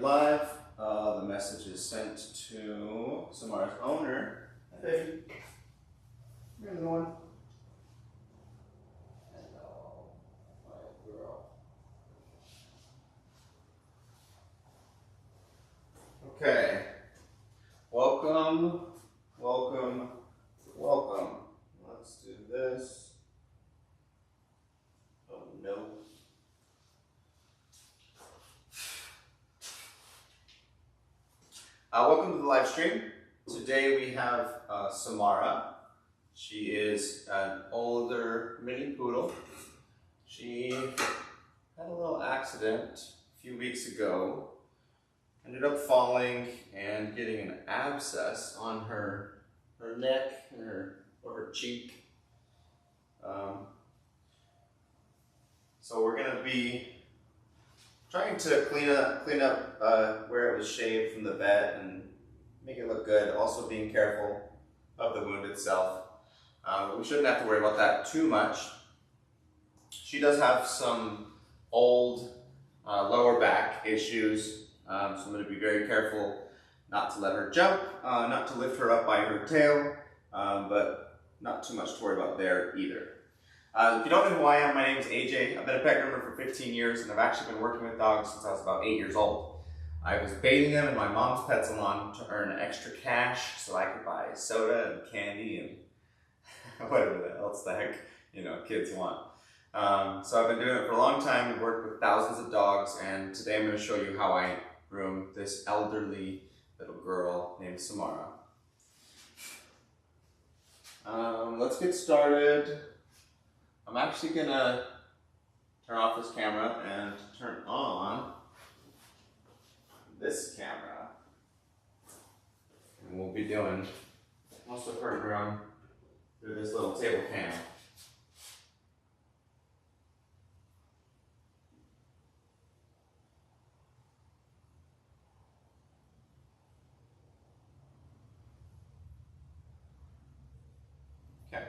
live. The message is sent to Samara's owner. Hi, baby. Here's the one. Hello, my girl. Okay. Welcome, welcome, welcome. Let's do this. Oh no. Welcome to the live stream. Today we have Samara. She is an older Mini Poodle. She had a little accident a few weeks ago. Ended up falling and getting an abscess on her neck and her cheek. So we're gonna be trying to clean up where it was shaved from the vet and make it look good. Also being careful of the wound itself. But we shouldn't have to worry about that too much. She does have some old lower back issues. So I'm going to be very careful not to let her jump, not to lift her up by her tail, but not too much to worry about there either. If you don't know who I am, my name is AJ. I've been a pet groomer for 15 years and I've actually been working with dogs since I was about 8 years old. I was bathing them in my mom's pet salon to earn extra cash so I could buy soda and candy and whatever else the heck kids want. So I've been doing it for a long time and worked with thousands of dogs, and today I'm going to show you how I groom this elderly little girl named Samara. Let's get started. I'm actually going to turn off this camera and turn on this camera. And we'll be doing most of her groom through this little table cam. Okay.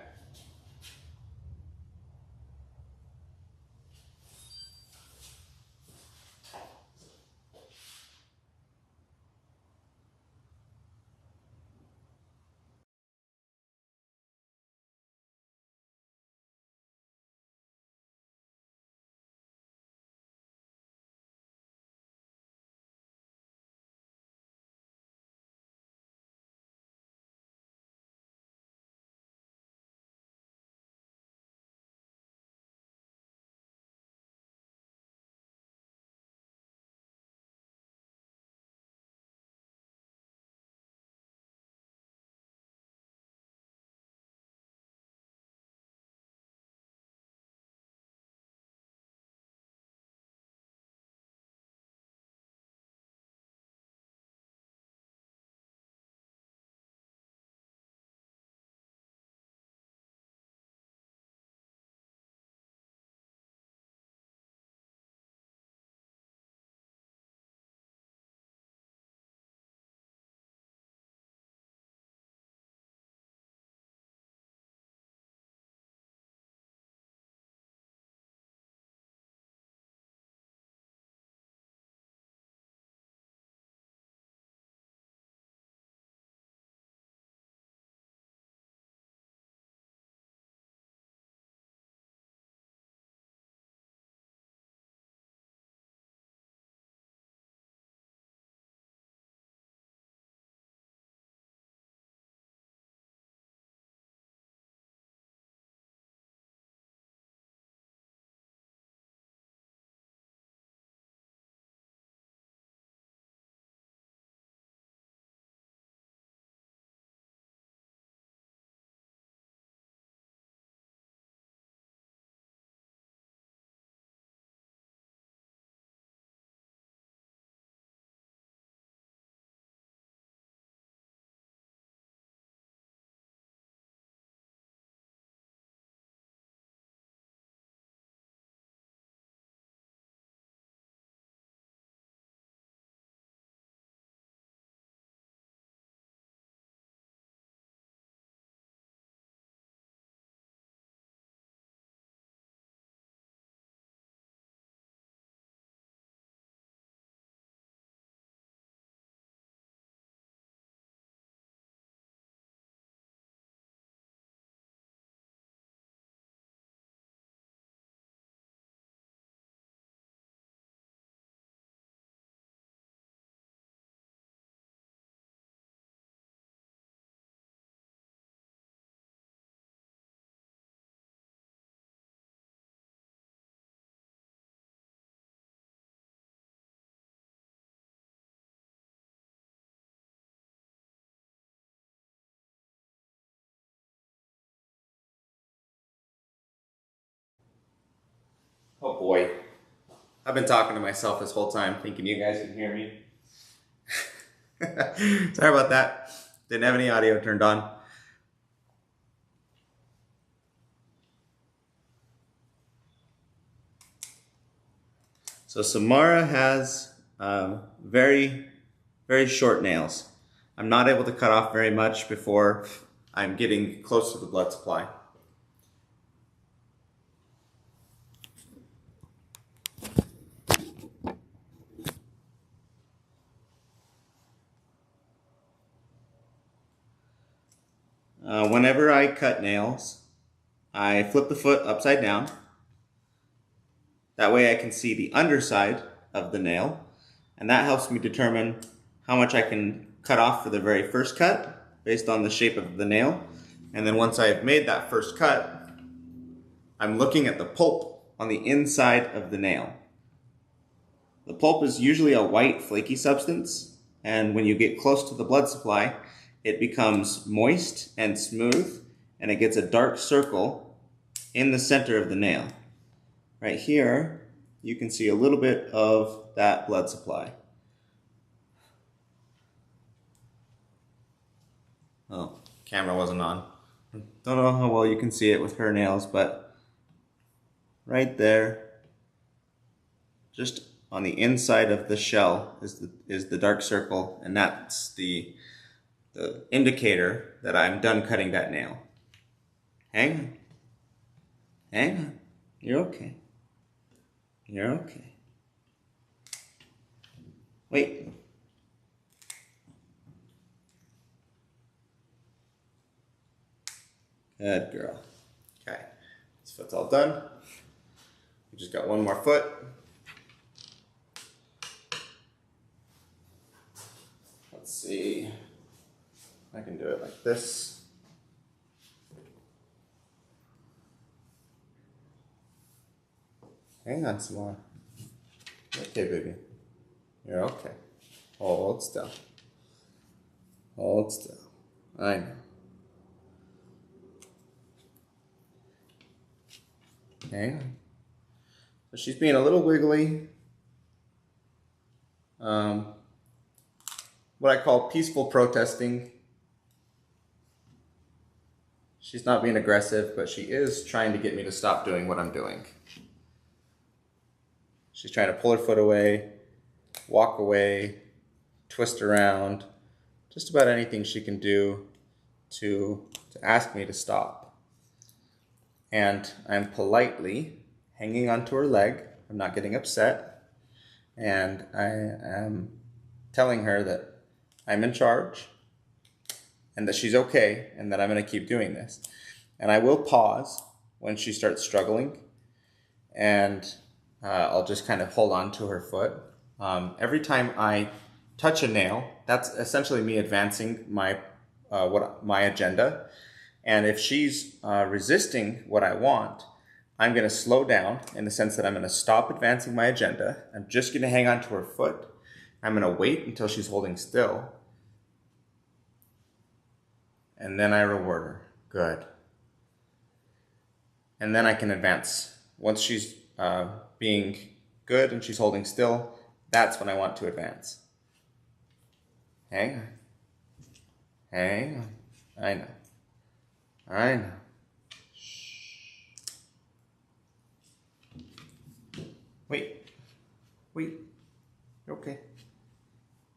boy. I've been talking to myself this whole time, thinking you guys can hear me. Sorry about that. Didn't have any audio turned on. So Samara has very, very short nails. I'm not able to cut off very much before I'm getting close to the blood supply. Whenever I cut nails, I flip the foot upside down. That way I can see the underside of the nail, and that helps me determine how much I can cut off for the very first cut based on the shape of the nail. And then once I've made that first cut, I'm looking at the pulp on the inside of the nail. The pulp is usually a white flaky substance, and when you get close to the blood supply, it becomes moist and smooth, and it gets a dark circle in the center of the nail. Right here, you can see a little bit of that blood supply. Oh, camera wasn't on. Don't know how well you can see it with her nails, but right there, just on the inside of the shell is the dark circle, and that's the indicator that I'm done cutting that nail. Hang on. Hang on. You're okay. You're okay. Wait. Good girl. Okay. This foot's all done. We just got one more foot. Let's see. I can do it like this. Hang on some more. Okay, baby. You're okay. Hold still. Hold still. I know. Hang on. So she's being a little wiggly. What I call peaceful protesting. She's not being aggressive, but she is trying to get me to stop doing what I'm doing. She's trying to pull her foot away, walk away, twist around, just about anything she can do to ask me to stop. And I'm politely hanging onto her leg. I'm not getting upset. And I am telling her that I'm in charge and that she's okay and that I'm going to keep doing this. And I will pause when she starts struggling, and I'll just kind of hold on to her foot. Every time I touch a nail, that's essentially me advancing my agenda. And if she's resisting what I want, I'm going to slow down in the sense that I'm going to stop advancing my agenda. I'm just going to hang on to her foot. I'm going to wait until she's holding still. And then I reward her. Good. And then I can advance. Once she's being good and she's holding still, that's when I want to advance. Hang on. Hang on. I know. I know. Wait. Wait. You're okay.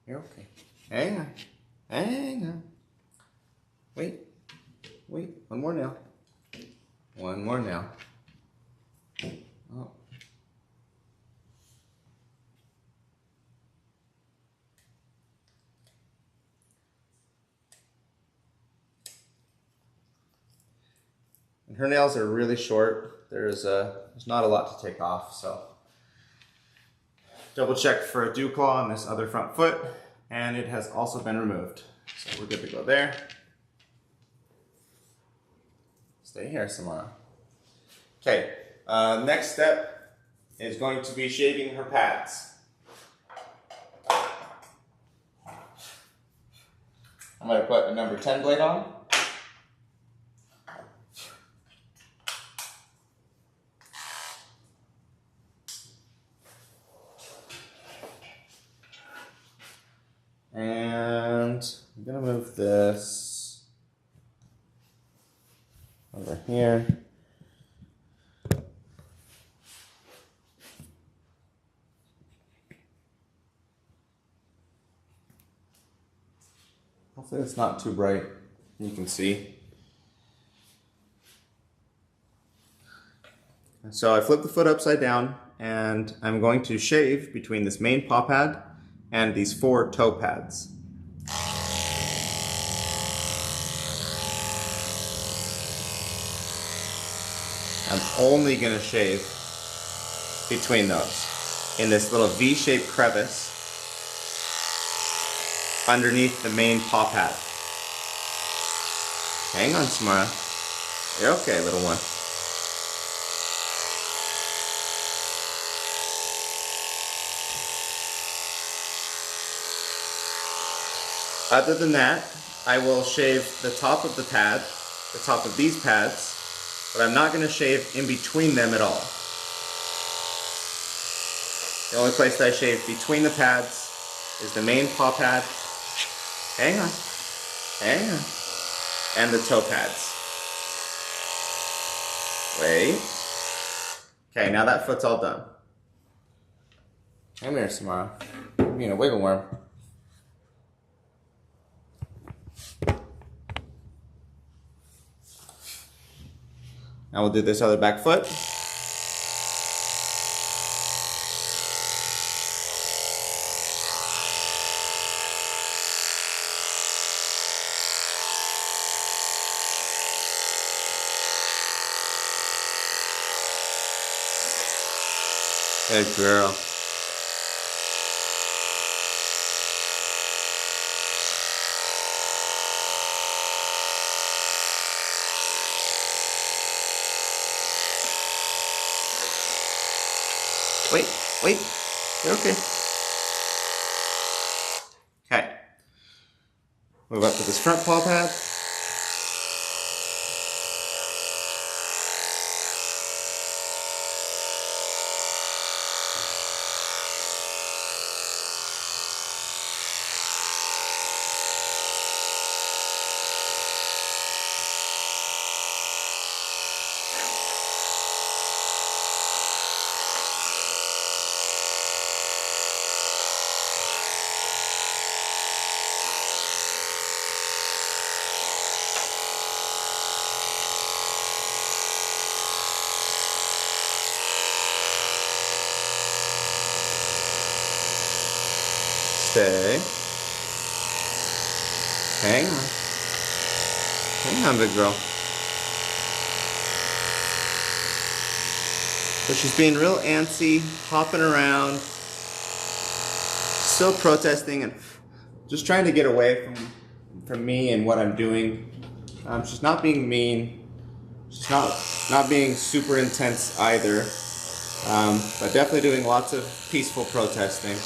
You're okay. Hang on. Hang on. Wait. Wait. One more nail. One more nail. Oh. And her nails are really short. There's not a lot to take off, so double check for a dew claw on this other front foot, and it has also been removed. So we're good to go there. Stay here, Samara. Okay, next step is going to be shaving her pads. I'm going to put a number 10 blade on. I'm gonna move this over here. Hopefully it's not too bright. You can see. So I flip the foot upside down and I'm going to shave between this main paw pad and these 4 toe pads. I'm only going to shave between those in this little V-shaped crevice underneath the main paw pad. Hang on, Samara. You're okay, little one. Other than that, I will shave the top of the pad, the top of these pads, but I'm not going to shave in between them at all. The only place that I shave between the pads is the main paw pad, hang on, and the toe pads. Wait. Okay, now that foot's all done. Come here, Samara. I'm being a wiggle worm. Now we'll do this other back foot. Good girl. Wait, you're okay. Okay. Move up to this front paw pad. Stay. Hang on. Hang on, big girl. So she's being real antsy, hopping around, still protesting and just trying to get away from me and what I'm doing. She's not being mean. She's not being super intense either, but definitely doing lots of peaceful protesting.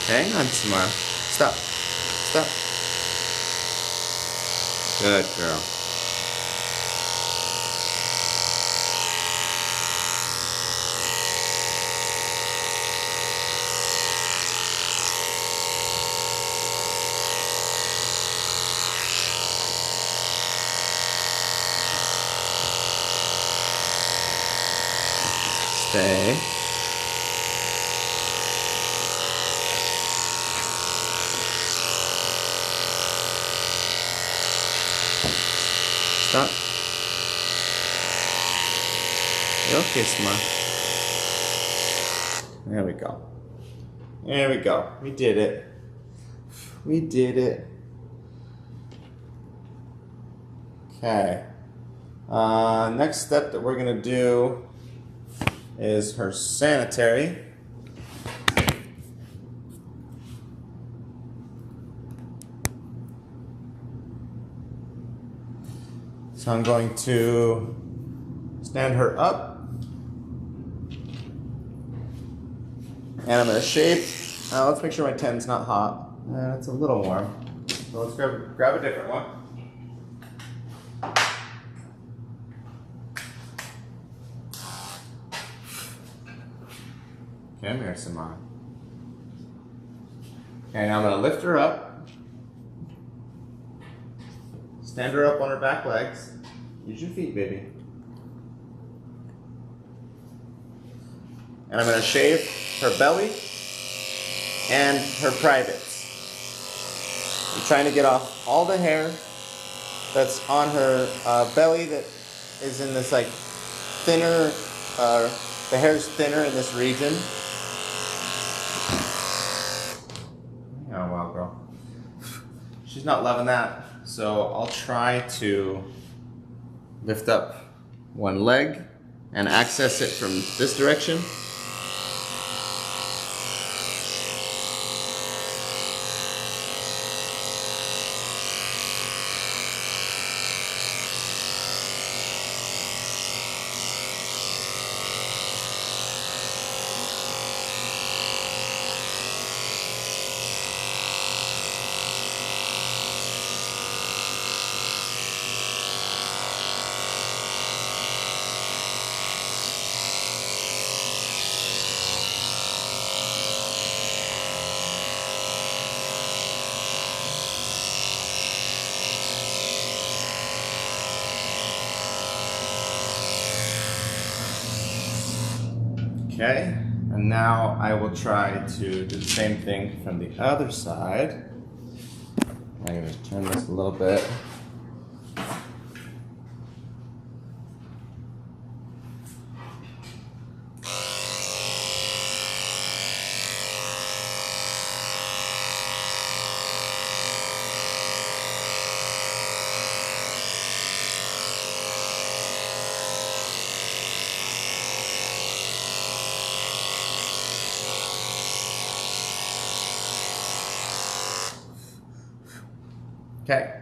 Hang on, Samara. Stop. Stop. Good girl. Stay. Stop. You're okay, Samara. There we go. There we go. We did it. We did it. Okay. Next step that we're gonna do is her sanitary. So I'm going to stand her up. And I'm gonna shave. Let's make sure my ten's not hot. It's a little warm. So let's grab a different one. Come here, Samara. Okay, now I'm gonna lift her up. Stand her up on her back legs. Use your feet, baby. And I'm gonna shave her belly and her privates. I'm trying to get off all the hair that's on her belly that is in this like thinner, the hair's thinner in this region. Oh, wow, girl. She's not loving that. So I'll try to lift up one leg and access it from this direction. Okay, and now I will try to do the same thing from the other side. I'm going to turn this a little bit. Okay,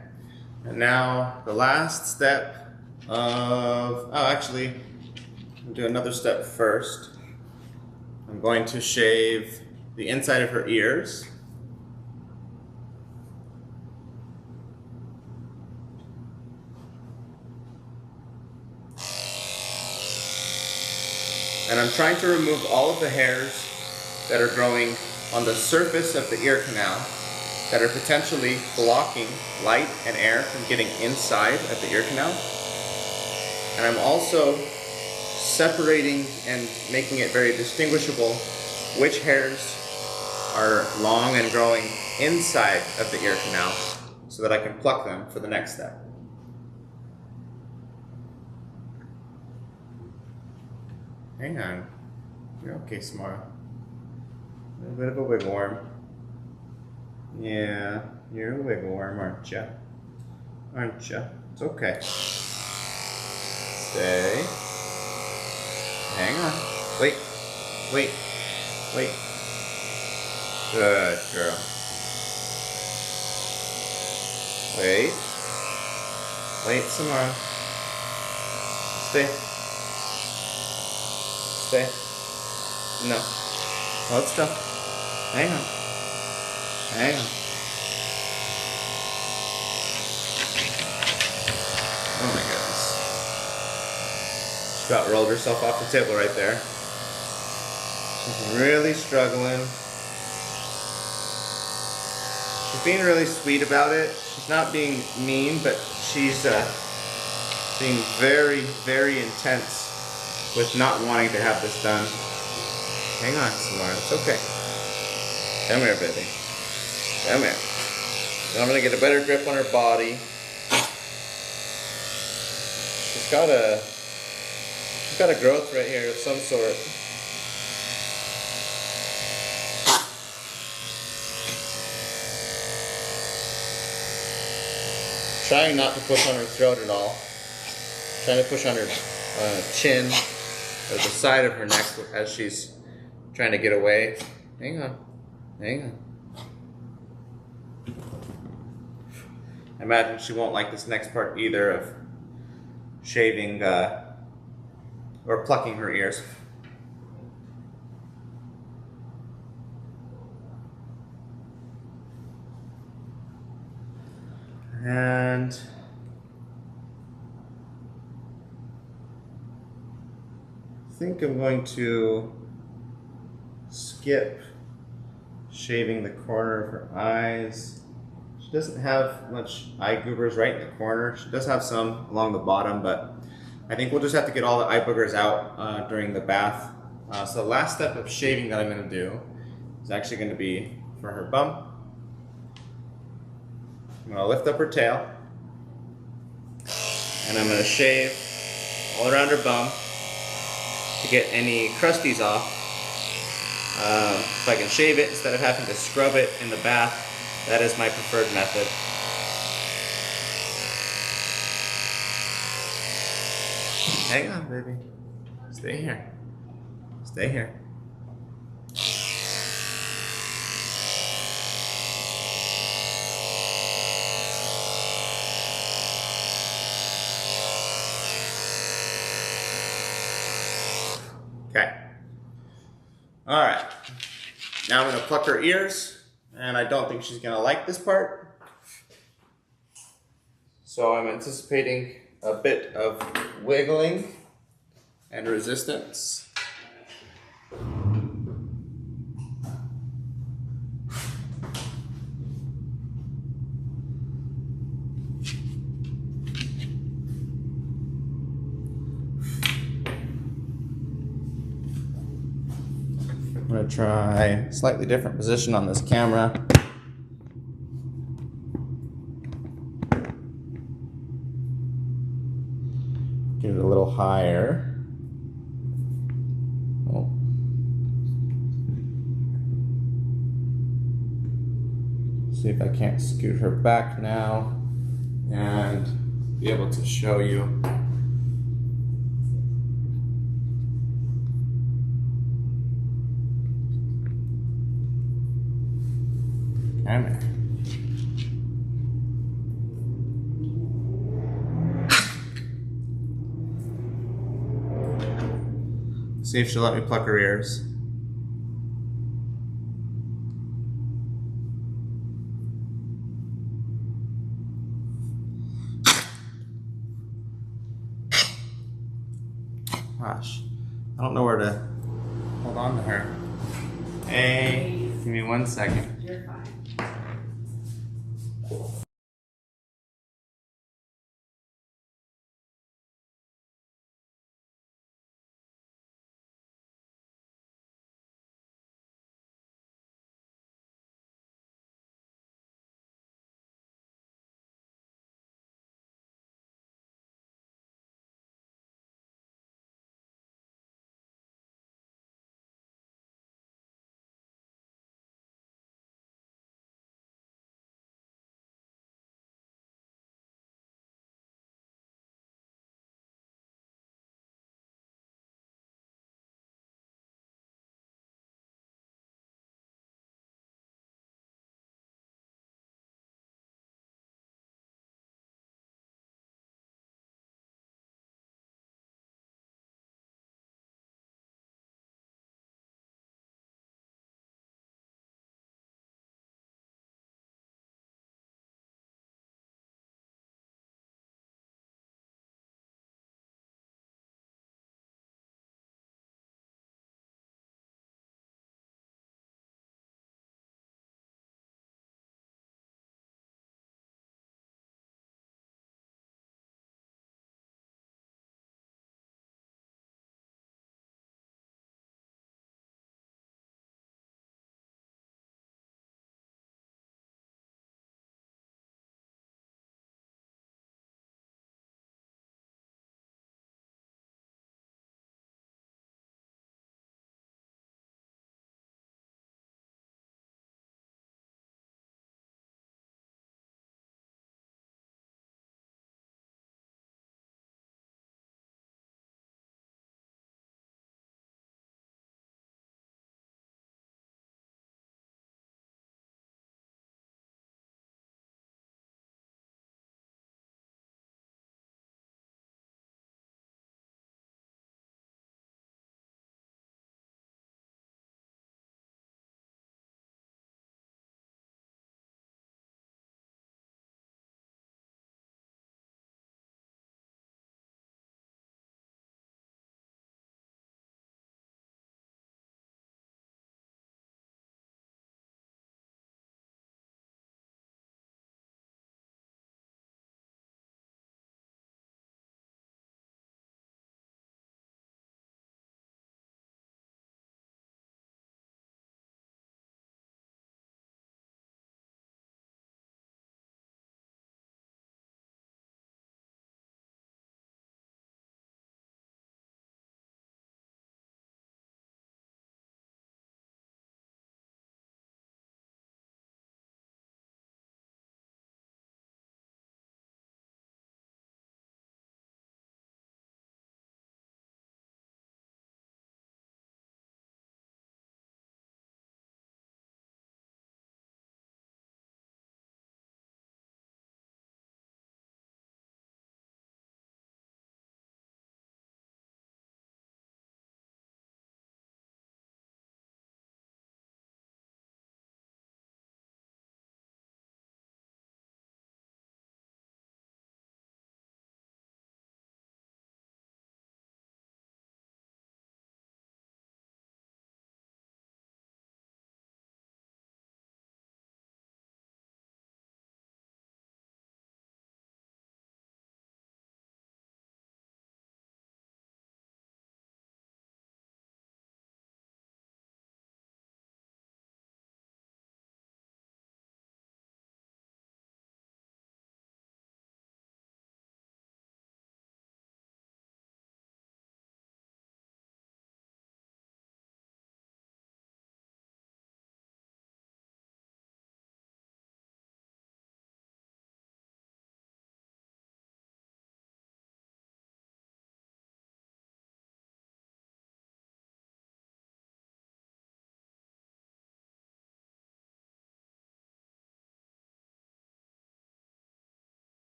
and now the last step of, actually, I'll do another step first. I'm going to shave the inside of her ears. And I'm trying to remove all of the hairs that are growing on the surface of the ear canal that are potentially blocking light and air from getting inside of the ear canal. And I'm also separating and making it very distinguishable which hairs are long and growing inside of the ear canal so that I can pluck them for the next step. Hang on. You're okay, Samara. A little bit of a wiggle worm. Yeah, you're a wiggle worm, aren't you? Aren't you? It's okay. Stay. Hang on. Wait. Wait. Wait. Good girl. Wait. Wait, Samara. Stay. Stay. No. Hold still. Hang on. Hang on. Oh my goodness. She about rolled herself off the table right there. She's really struggling. She's being really sweet about it. She's not being mean, but she's being very, very intense with not wanting to have this done. Hang on, Samara. It's okay. Come here, baby. Come here. Then I'm going to get a better grip on her body. She's got a growth right here of some sort. Trying not to push on her throat at all. Trying to push on her chin or the side of her neck as she's trying to get away. Hang on. Hang on. I imagine she won't like this next part either of shaving or plucking her ears. And I think I'm going to skip shaving the corner of her eyes. She doesn't have much eye goobers right in the corner. She does have some along the bottom, but I think we'll just have to get all the eye boogers out during the bath. So the last step of shaving that I'm going to do is actually going to be for her bum. I'm going to lift up her tail, and I'm going to shave all around her bum to get any crusties off. If I can shave it instead of having to scrub it in the bath, that is my preferred method. Hang on, baby. Stay here. Stay here. Okay. All right. Now I'm going to pluck her ears, and I don't think she's going to like this part. So I'm anticipating a bit of wiggling and resistance. I'm going to try a slightly different position on this camera. Get it a little higher. Oh. See if I can't scoot her back now and be able to show you. Come here. See if she'll let me pluck her ears. Gosh, I don't know where to hold on to her. Hey, give me 1 second. You're fine.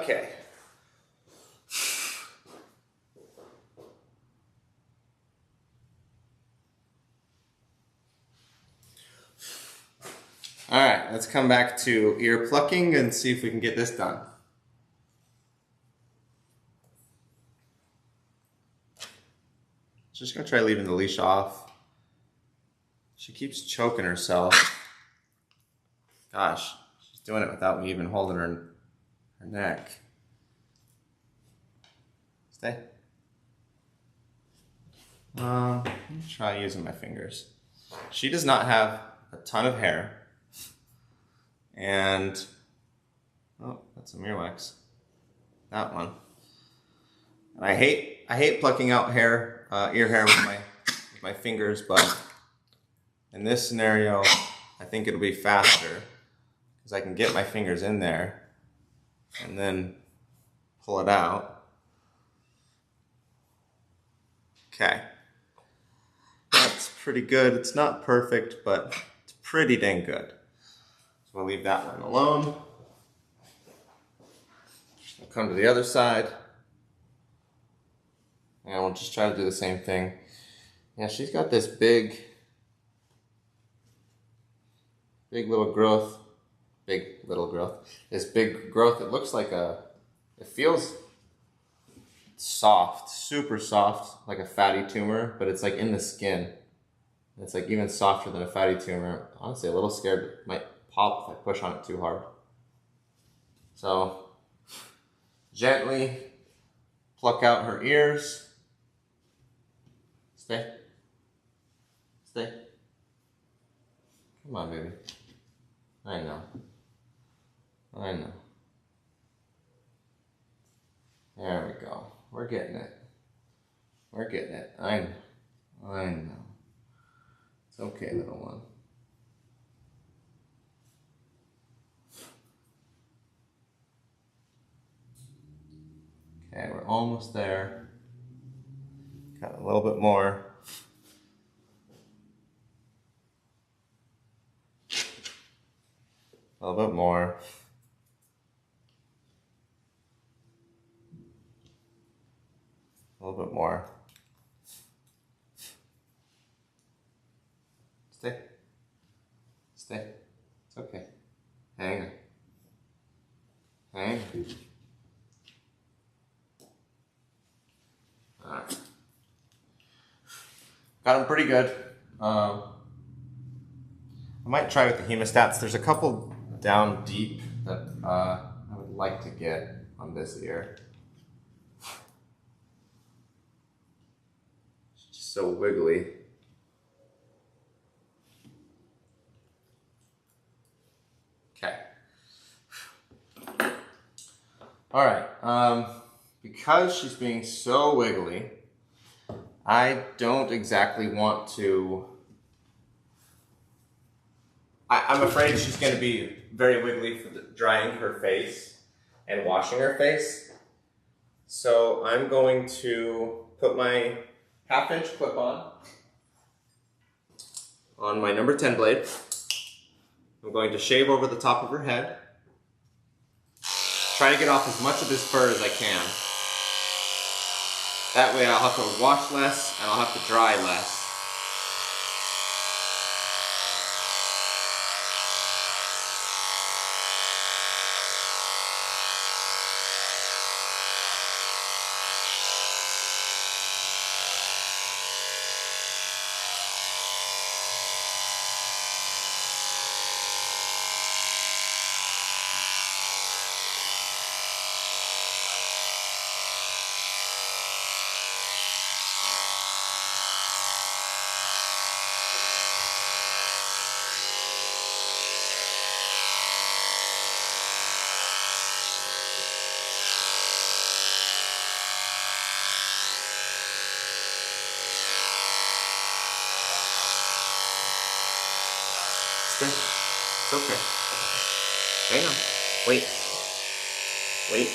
Okay. All right, let's come back to ear plucking and see if we can get this done. Just gonna try leaving the leash off. She keeps choking herself. Gosh, she's doing it without me even holding her neck. Stay. Let me try using my fingers. She does not have a ton of hair. And, oh, that's some earwax. That one. And I hate plucking out hair, ear hair with my fingers, but in this scenario, I think it'll be faster because I can get my fingers in there and then pull it out. Okay. That's pretty good. It's not perfect, but it's pretty dang good. So we'll leave that one alone. We'll come to the other side. And we'll just try to do the same thing. Yeah, she's got this big little growth. This big growth, it looks like it feels soft, super soft, like a fatty tumor, but it's like in the skin. It's like even softer than a fatty tumor. Honestly, a little scared it might pop if I push on it too hard. So, gently pluck out her ears. Stay. Stay. Come on, baby. I know. I know. There we go. We're getting it. We're getting it. I know. I know. It's okay, little one. Okay, we're almost there. Got a little bit more. A little bit more. A little bit more. Stay. Stay. It's okay. Hang on. Hang on. Alright. Got them pretty good. I might try with the hemostats. There's a couple down deep that I would like to get on this ear. It's just so wiggly. Okay. All right. Because she's being so wiggly, I don't exactly want to. I'm afraid she's going to be very wiggly for drying her face and washing her face. So I'm going to put my 1/2 inch clip on my number 10 blade. I'm going to shave over the top of her head. Try to get off as much of this fur as I can. That way I'll have to wash less and I'll have to dry less. It's okay. Hang on. Wait. Wait.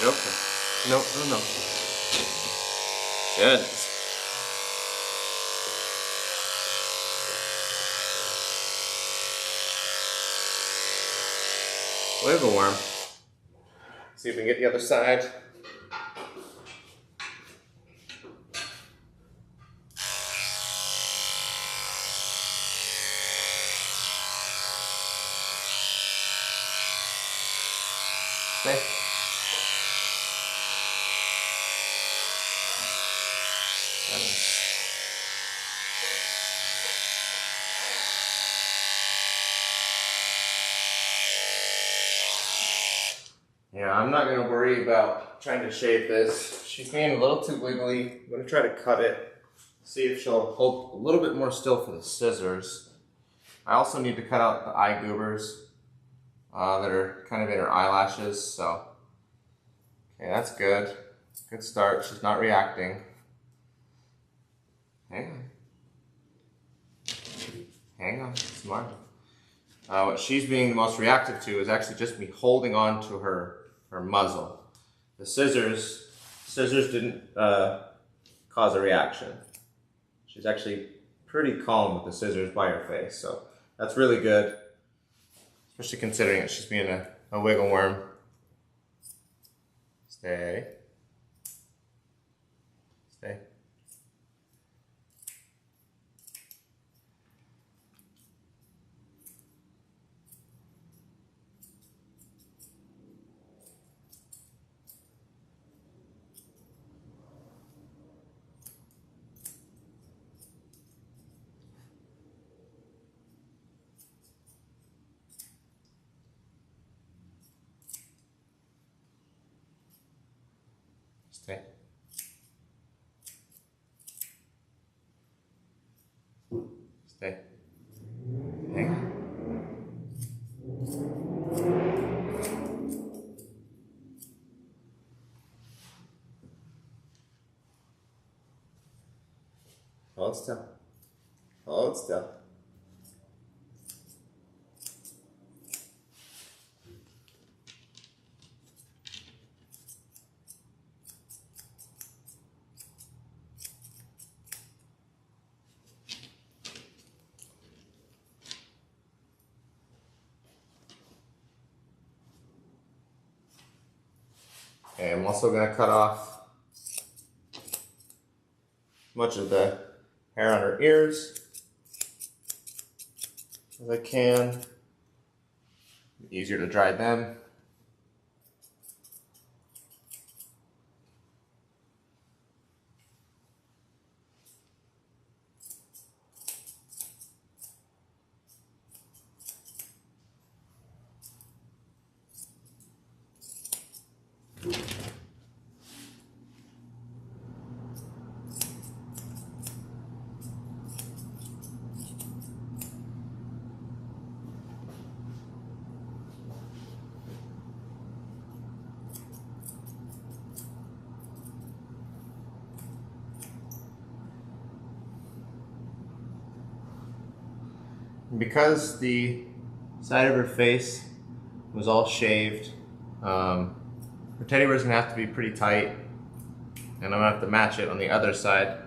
You're okay. No. Good. Wiggle worm. See if we can get the other side. Okay. Yeah, I'm not going to worry about trying to shave this. She's being a little too wiggly. I'm going to try to cut it, see if she'll hold a little bit more still for the scissors. I also need to cut out the eye goobers that are kind of in her eyelashes, so. Okay, that's good. Good start. She's not reacting. Hang on. Hang on, smart. What she's being the most reactive to is actually just me holding on to her muzzle. The scissors didn't cause a reaction. She's actually pretty calm with the scissors by her face, so that's really good. Especially considering that she's being a wiggle worm. Stay. Stay. Stay. Stay. Hang on. Hold still. Hold still. Okay, I'm also going to cut off much of the hair on her ears as I can. Easier to dry them. Because the side of her face was all shaved, her teddy bear is going to have to be pretty tight, and I'm going to have to match it on the other side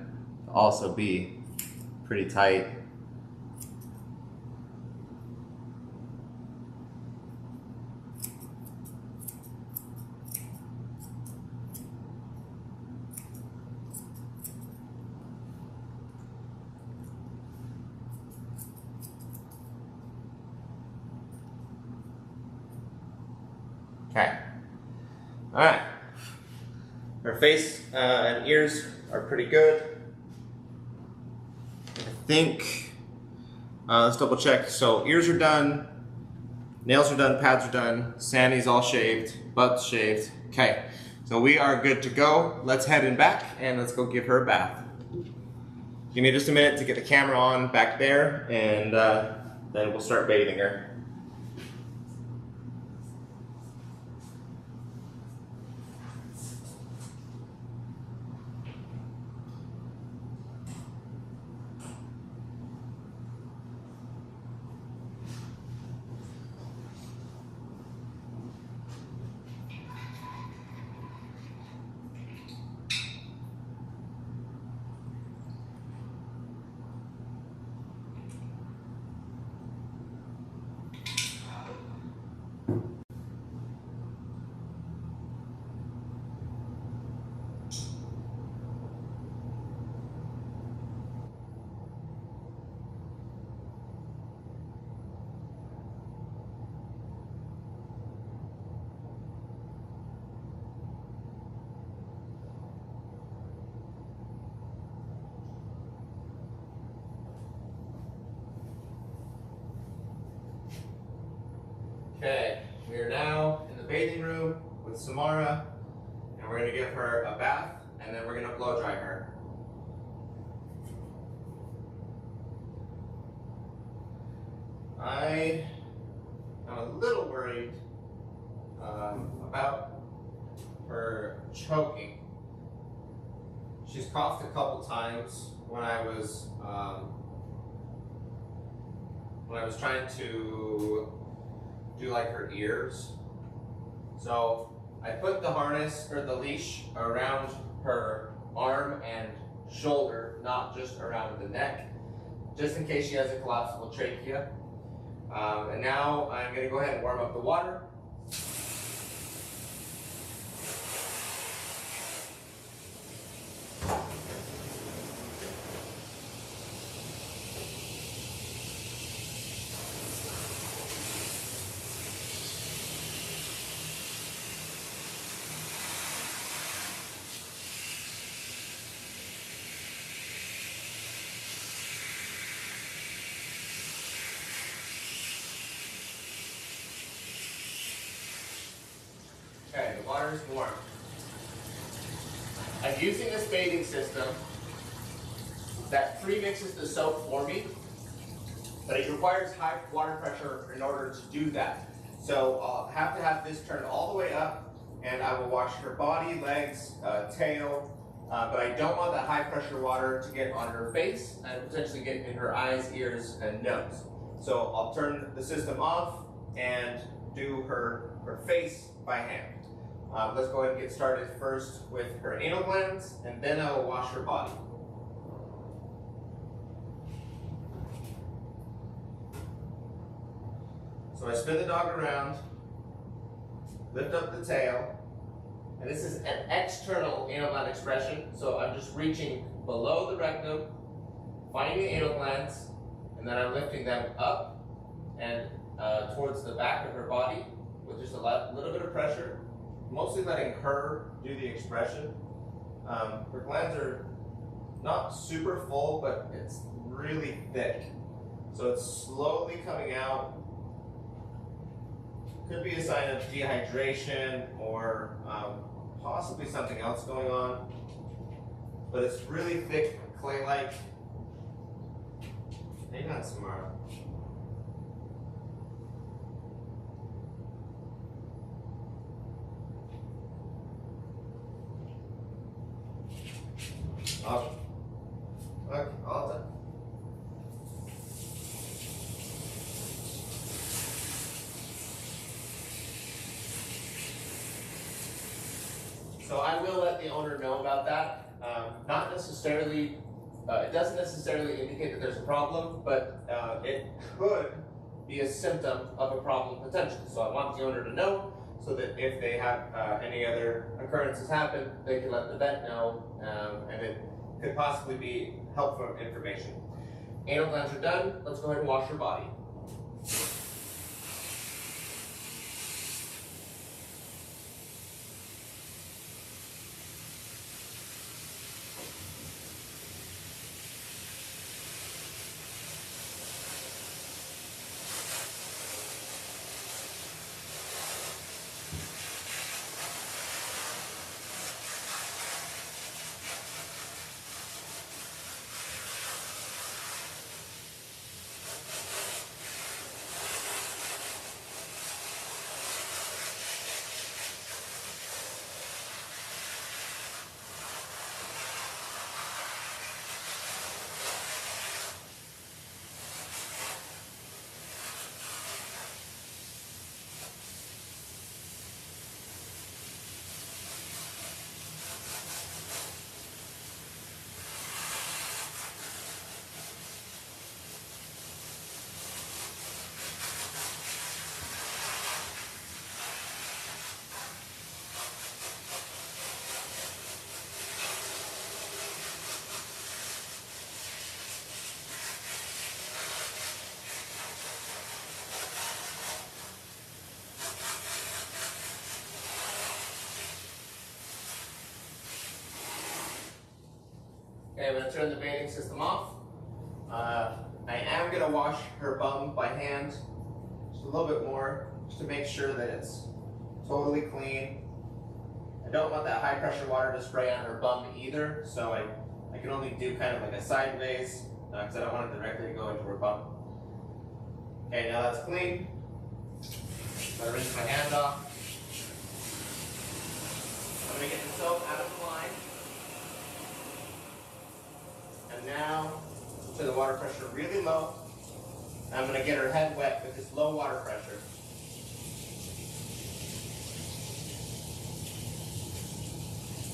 to also be pretty tight. Okay. Alright. Her face and ears are pretty good. I think, let's double check. So ears are done, nails are done, pads are done, Sandy's all shaved, butt's shaved. Okay, so we are good to go. Let's head in back and let's go give her a bath. Give me just a minute to get the camera on back there, and then we'll start bathing her. We are now in the bathing room with Samara, and we're going to give her a bath, and then we're going to blow dry her. I am a little worried about her choking. She's coughed a couple times when I was trying to do like her ears. So I put the harness or the leash around her arm and shoulder, not just around the neck, just in case she has a collapsible trachea. And now I'm going to go ahead and warm up the water. Okay, the water is warm. I'm using this bathing system that pre-mixes the soap for me, but it requires high water pressure in order to do that. So I'll have to have this turned all the way up, and I will wash her body, legs, tail, but I don't want that high pressure water to get on her face and potentially get in her eyes, ears, and nose. So I'll turn the system off and do her face by hand. Let's go ahead and get started first with her anal glands, and then I will wash her body. So I spin the dog around, lift up the tail, and this is an external anal gland expression, so I'm just reaching below the rectum, finding the anal glands, and then I'm lifting them up and towards the back of her body with just a little bit of pressure, mostly letting her do the expression. Her glands are not super full, but it's really thick. So it's slowly coming out. Could be a sign of dehydration or possibly something else going on. But it's really thick, clay-like. Hang on, Samara. Okay, all done. So I will let the owner know about that. Not necessarily, it doesn't necessarily indicate that there's a problem, but it could be a symptom of a problem potentially. So I want the owner to know so that if they have any other occurrences happen, they can let the vet know, and it could possibly be helpful information. Anal glands are done. Let's go ahead and wash your body. Okay, I'm going to turn the bathing system off. I am going to wash her bum by hand, just a little bit more, just to make sure that it's totally clean. I don't want that high pressure water to spray on her bum either, so I can only do kind of like a sideways because I don't want it directly to go into her bum. Okay, now that's clean. I'm going to rinse my hand off. I'm going to get the soap out of the line. And now, to the water pressure really low. I'm going to get her head wet with this low water pressure.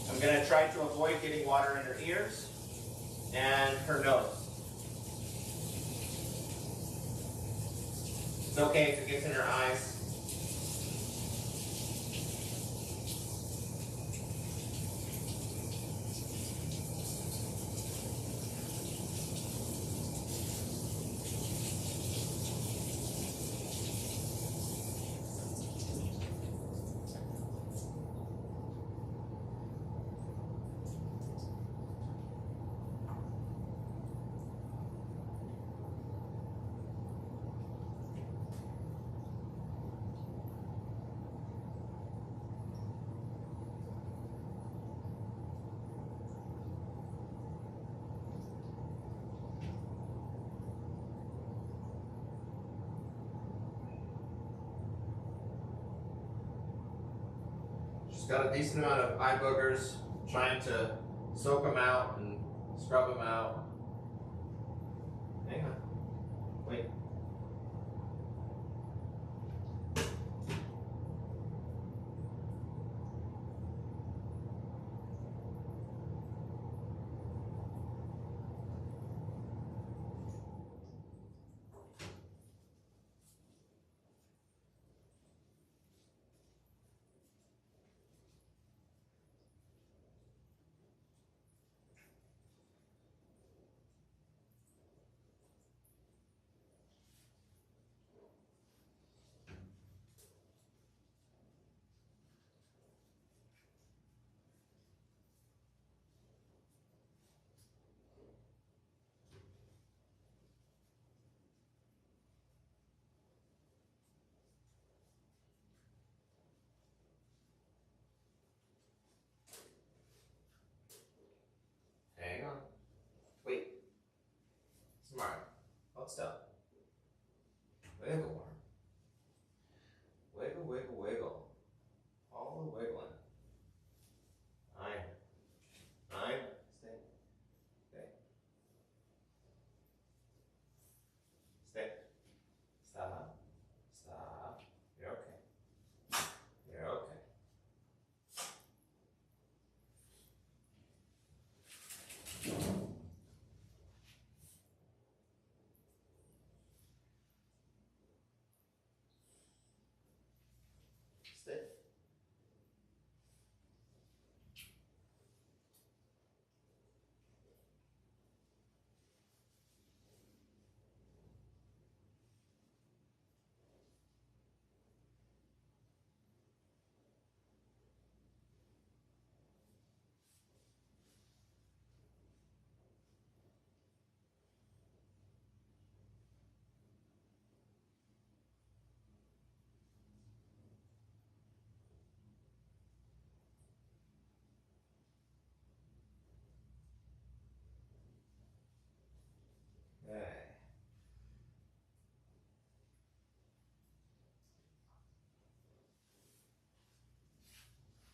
I'm going to try to avoid getting water in her ears and her nose. It's okay if it gets in her eyes. She's got a decent amount of eye boogers, trying to soak them out and scrub them out. Hang on. Wait. Hang on. Wait. Samara, hold still. Wiggle more. Wiggle, wiggle, wiggle. All the wiggling. Nine. Nine. Stay. Stay. Stay. Stop. Stop. You're okay. You're okay. Stay. Okay.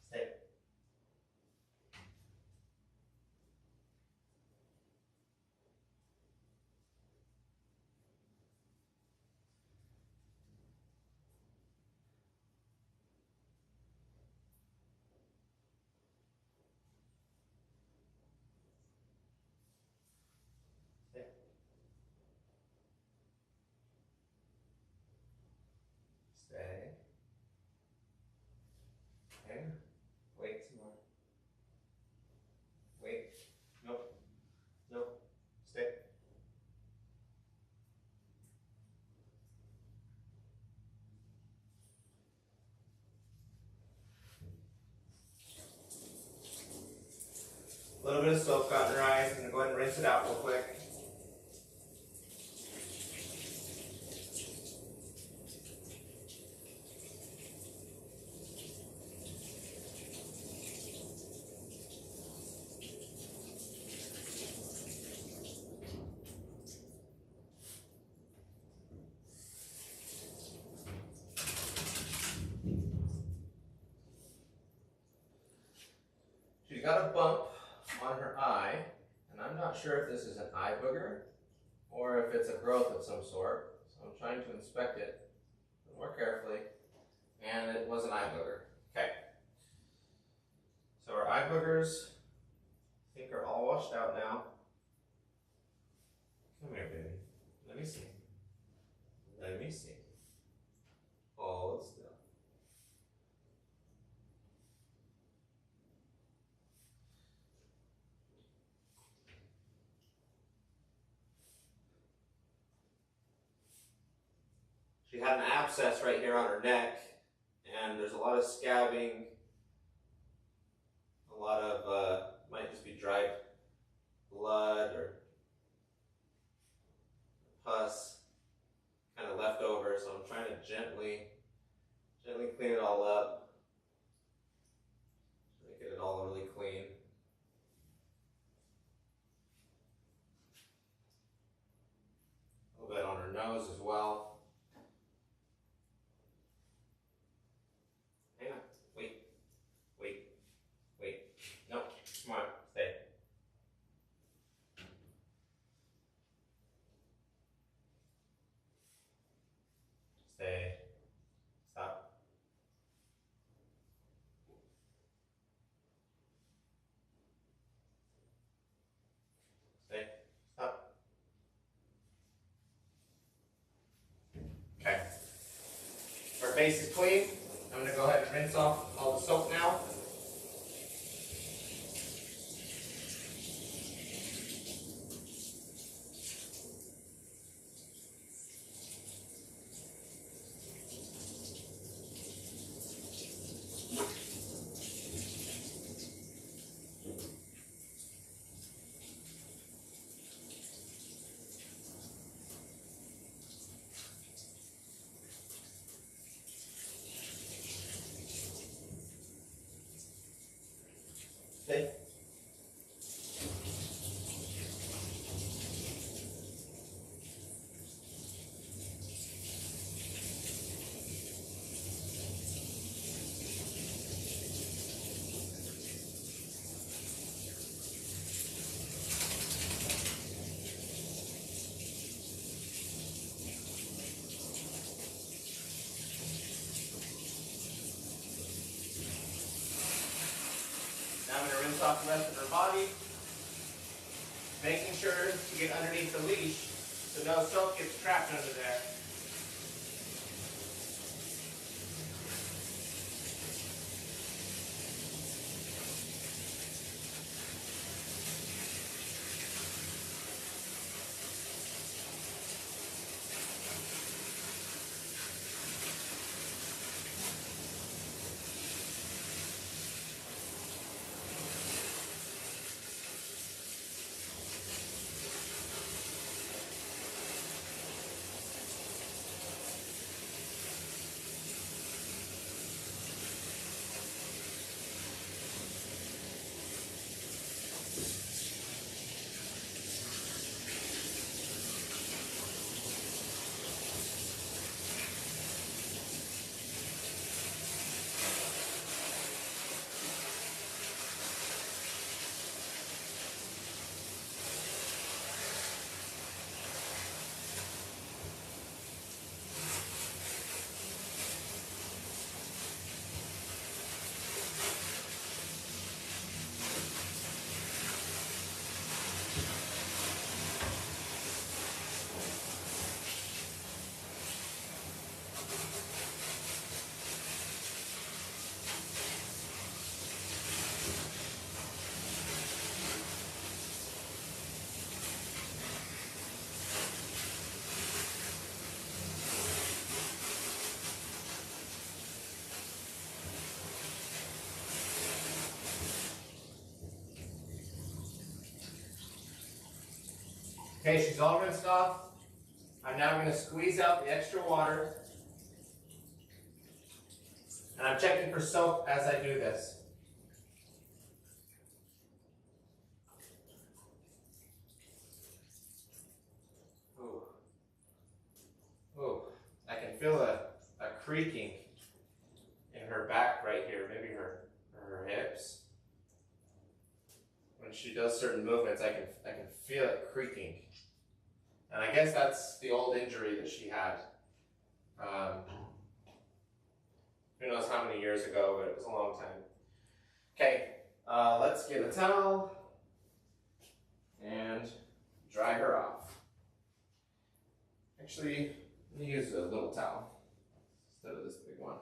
Stay. Stay. Stay. Hang on. Wait some more. Wait. Nope. Nope. Stay. A little bit of soap got in her eyes. I'm going to go ahead and rinse it out real quick. She's got a bump on her eye, and I'm not sure if this is an eye booger or if it's a growth of some sort. So I'm trying to inspect it more carefully, and it was an eye booger. Okay. So our eye boogers, I think, are all washed out now. Come here, baby. Let me see. Let me see. Hold still. She had an abscess right here on her neck, and there's a lot of scabbing, a lot of, might just be dried blood or pus kind of left over, so I'm trying to gently clean it all up, make it all really clean. A little bit on her nose as well. Hang on, wait. No, come on, stay. Stay. Stop. Stay. Stop. Okay. Our base is clean. I'm going to go ahead and rinse off all the soap now. Okay. Now I'm going to rinse off the rest of her body, making sure to get underneath the leash so no soap gets trapped under there. Okay, she's all rinsed off. I'm now going to squeeze out the extra water. And I'm checking for soap as I do this. Ooh. Ooh. I can feel a creaking in her back right here, maybe her hips. when she does certain movements, I can feel it creaking. And I guess that's the old injury that she had. Who knows how many years ago, but it was a long time. Okay, let's get a towel and dry her off. Actually, let me use a little towel instead of this big one.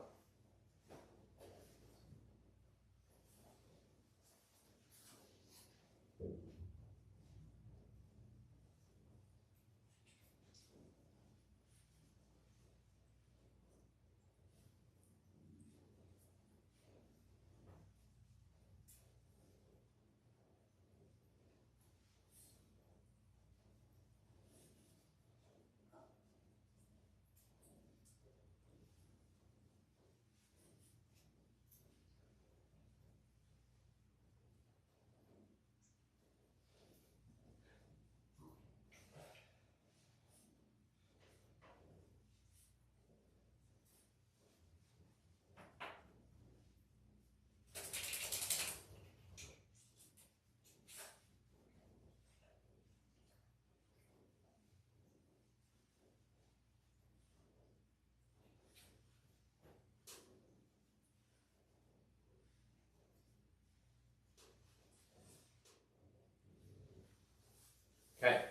Okay,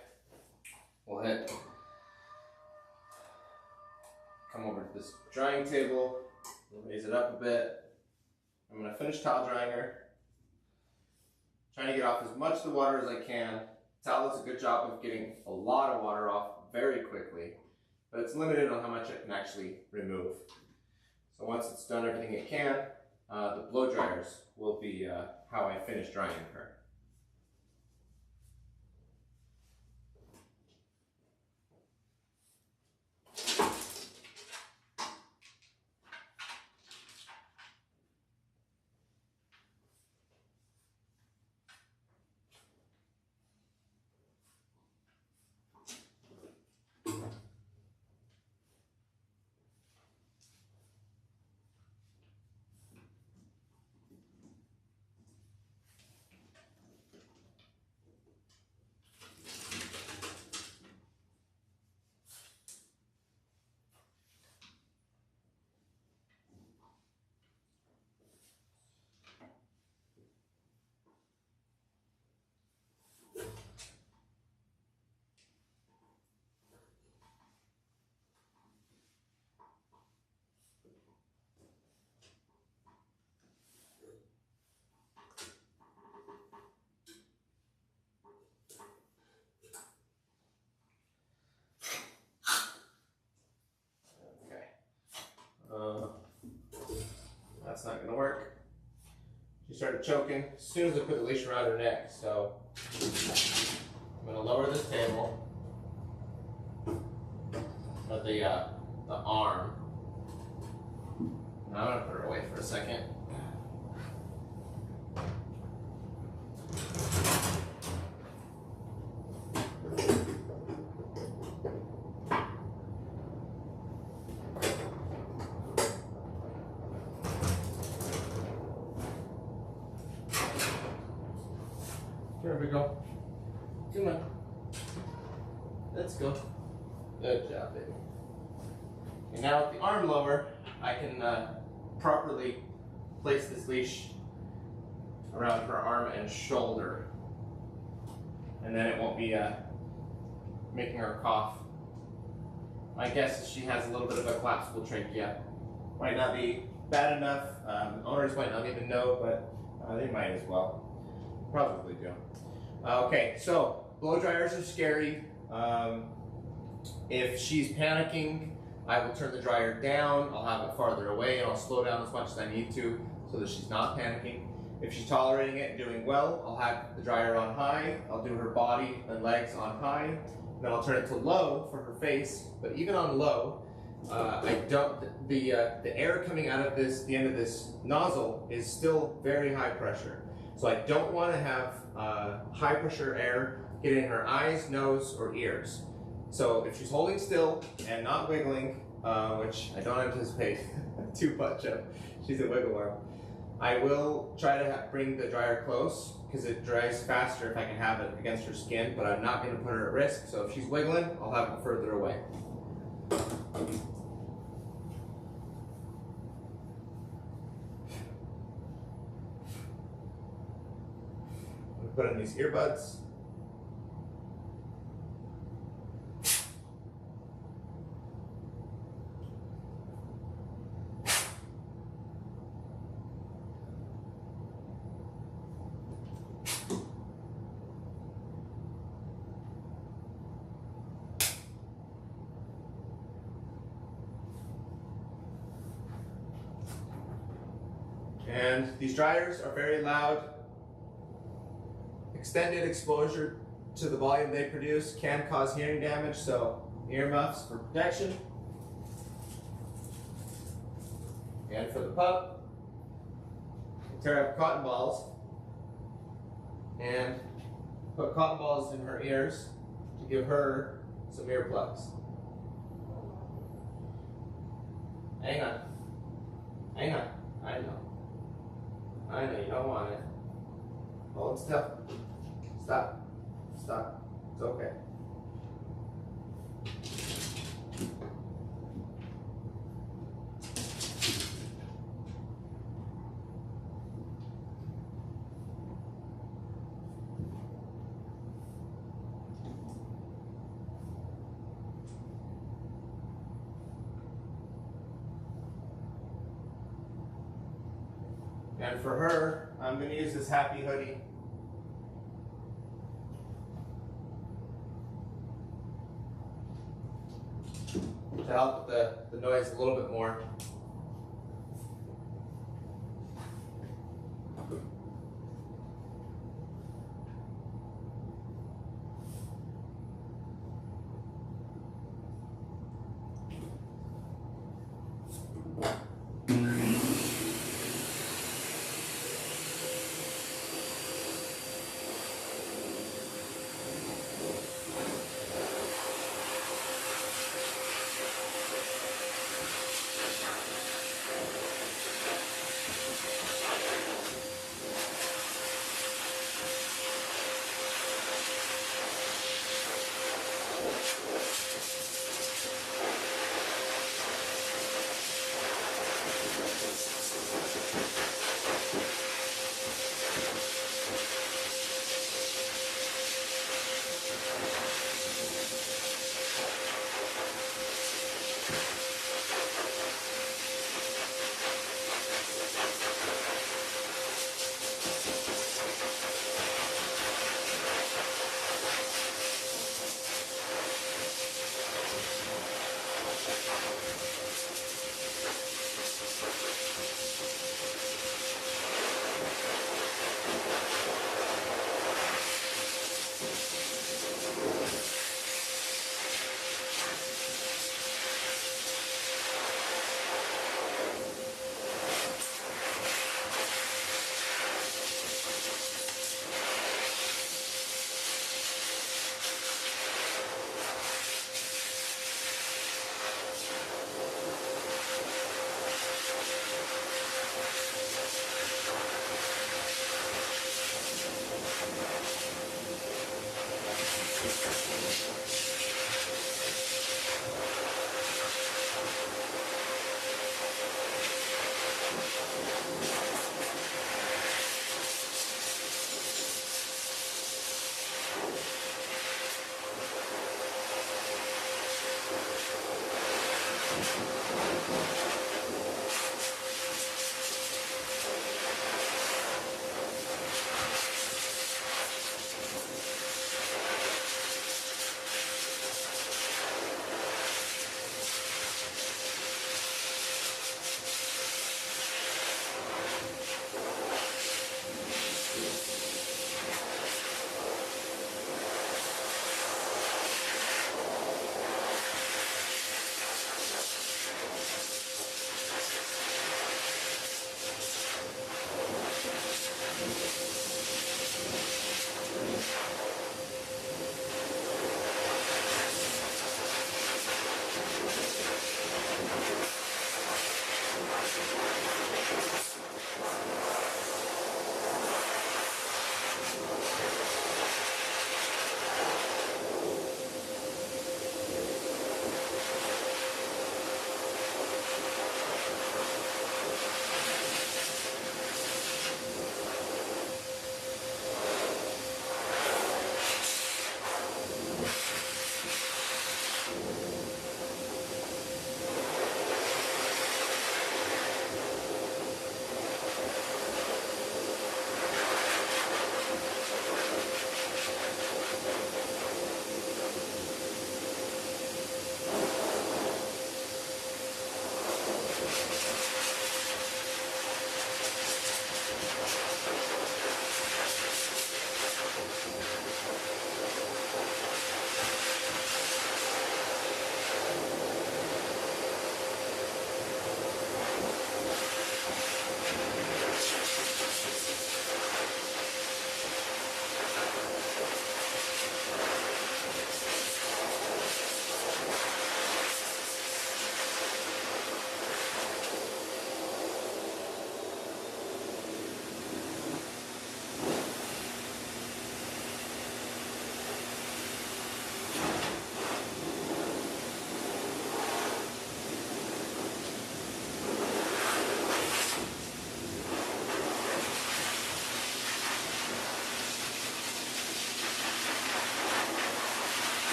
we'll come over to this drying table, we'll raise it up a bit. I'm going to finish towel drying her. Trying to get off as much of the water as I can. Towel does a good job of getting a lot of water off very quickly, but it's limited on how much it can actually remove. So once it's done everything it can, the blow dryers will be how I finish drying her. That's not going to work. She started choking as soon as I put the leash around her neck, so I'm going to lower this table of the arm. Now I'm going to put her away for a second. There we go. Come on. Let's go. Good job, baby. And now with the arm lower, I can properly place this leash around her arm and shoulder. And then it won't be making her cough. My guess is she has a little bit of a collapsible trachea. Might not be bad enough. Owners might not even know, but they might as well. Probably do. Okay, so blow dryers are scary. If she's panicking, I will turn the dryer down. I'll have it farther away, and I'll slow down as much as I need to so that she's not panicking. If she's tolerating it and doing well, I'll have the dryer on high. I'll do her body and legs on high. Then I'll turn it to low for her face. But even on low, the air coming out of the end of this nozzle is still very high pressure. So I don't want to have high pressure air get in her eyes, nose, or ears. So if she's holding still and not wiggling, which I don't anticipate too much of, she's a wiggle worm. I will try to bring the dryer close because it dries faster if I can have it against her skin, but I'm not going to put her at risk, so if she's wiggling, I'll have it further away. I'm going to put in these earbuds. And these dryers are very loud. Extended exposure to the volume they produce can cause hearing damage, so earmuffs for protection. And for the pup, tear up cotton balls and put cotton balls in her ears to give her some earplugs. Hang on. Hang on. I know you don't want it. Hold still. Stop. Stop. It's okay. And for her, I'm going to use this happy hoodie. To help with the noise a little bit more.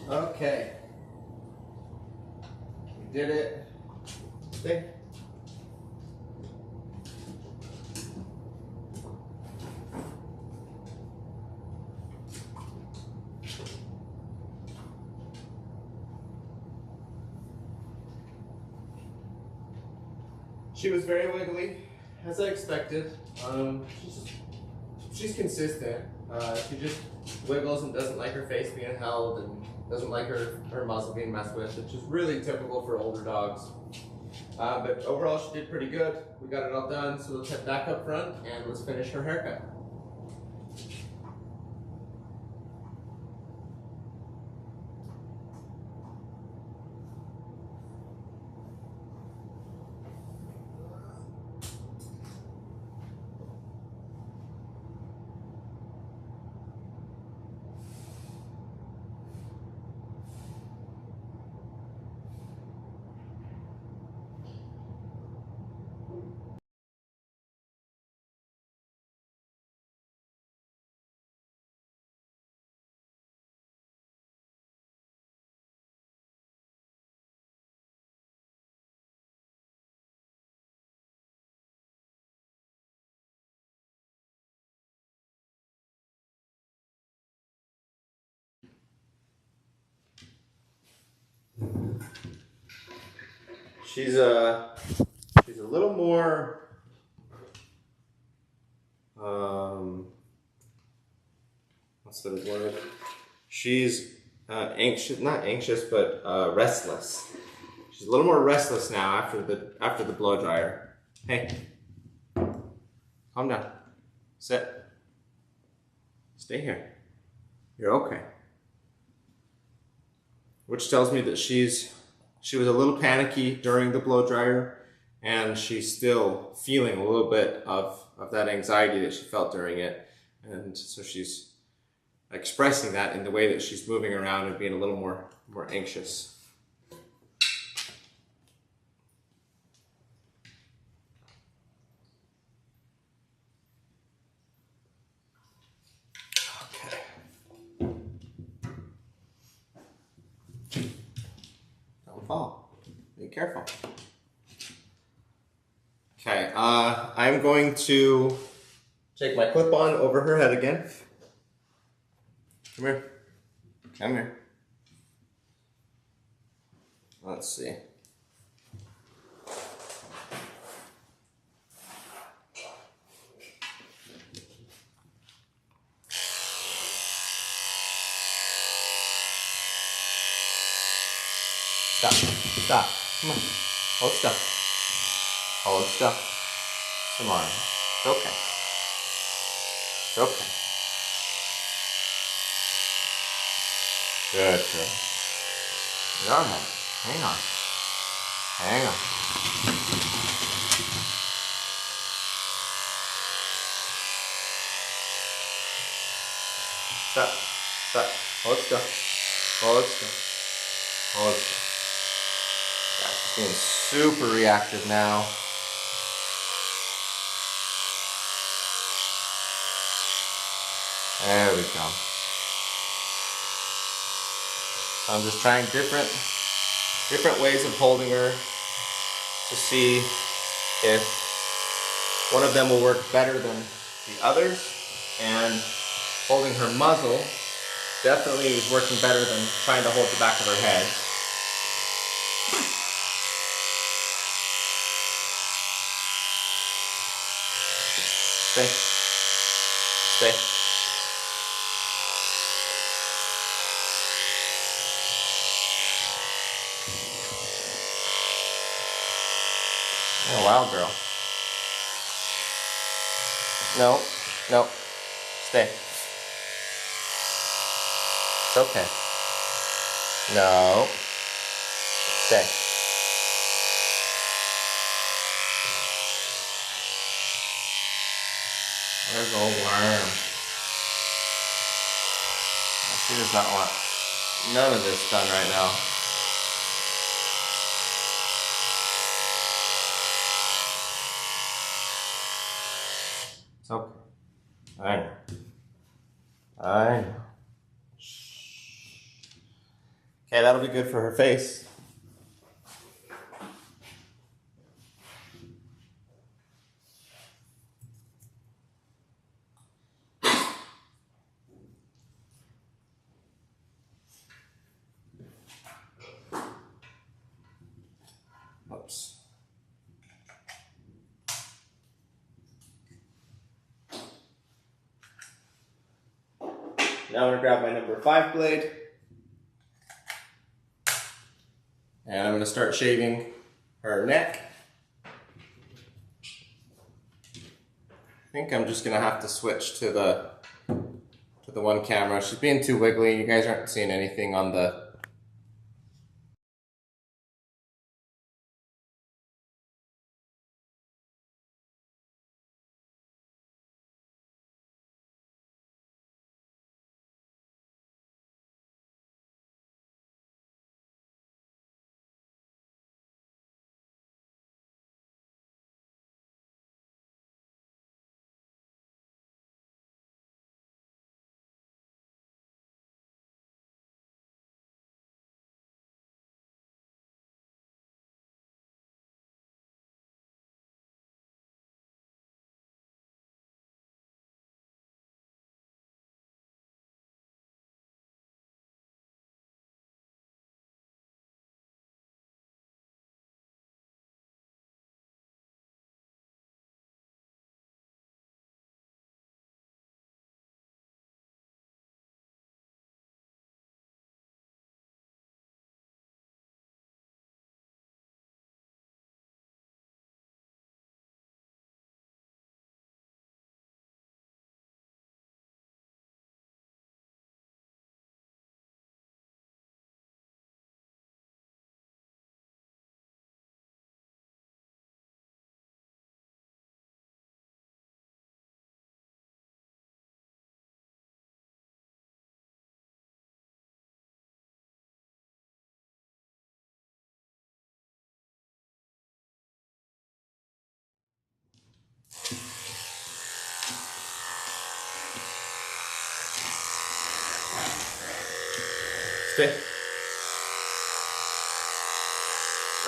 Okay. We did it. Stay. She was very wiggly, as I expected. She's consistent. She just wiggles and doesn't like her face being held and doesn't like her muzzle being messed with, which is really typical for older dogs. But overall, she did pretty good. We got it all done, so let's head back up front and let's finish her haircut. She's a little more what's the word? She's anxious, not anxious, but restless. She's a little more restless now after the blow dryer. Hey, calm down. Sit. Stay here. You're okay. Which tells me that she was a little panicky during the blow dryer, and she's still feeling a little bit of that anxiety that she felt during it. And so she's expressing that in the way that she's moving around and being a little more anxious. Okay. Don't fall. Be careful. Okay, I'm going to take my clip-on over her head again. Come here. Come here. Let's see. Stop. Stop. Come on. Hold still. Hold still. Samara. It's okay. It's okay. Good girl. Go ahead. Hang on. Hang on. Stop. Stop. Hold still. Hold still. Hold still. Yeah, she's being super reactive now. There we go. I'm just trying different ways of holding her to see if one of them will work better than the others. And holding her muzzle definitely is working better than trying to hold the back of her head. Stay. Stay. Oh, wow, girl. No, no. Stay. It's okay. No. Stay. There's old worm. She does not want none of this done right now. It's okay. I know. I know. Okay, that'll be good for her face. Oops. Now I'm gonna grab my number 5 blade. And I'm gonna start shaving her neck. I think I'm just gonna have to switch to the one camera. She's being too wiggly. You guys aren't seeing anything on the. Stay.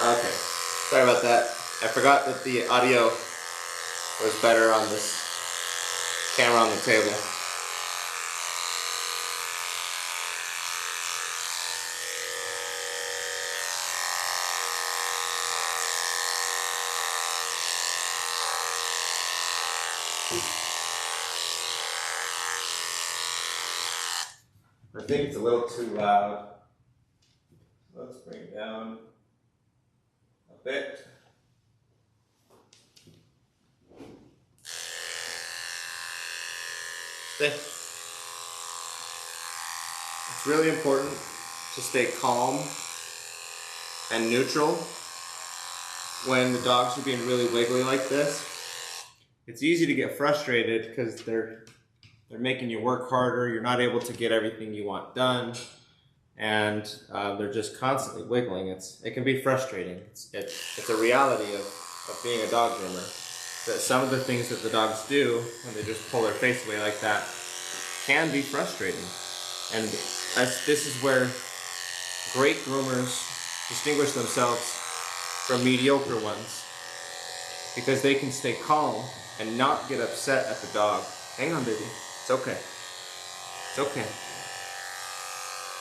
Okay, sorry about that. I forgot that the audio was better on this camera on the table. I think it's a little too loud. Let's bring it down a bit. Stay. It's really important to stay calm and neutral when the dogs are being really wiggly like this. It's easy to get frustrated because they're making you work harder. You're not able to get everything you want done, and they're just constantly wiggling. It can be frustrating. It's a reality of being a dog groomer, that some of the things that the dogs do when they just pull their face away like that can be frustrating. And this is where great groomers distinguish themselves from mediocre ones, because they can stay calm and not get upset at the dog. Hang on, baby. It's okay. It's okay.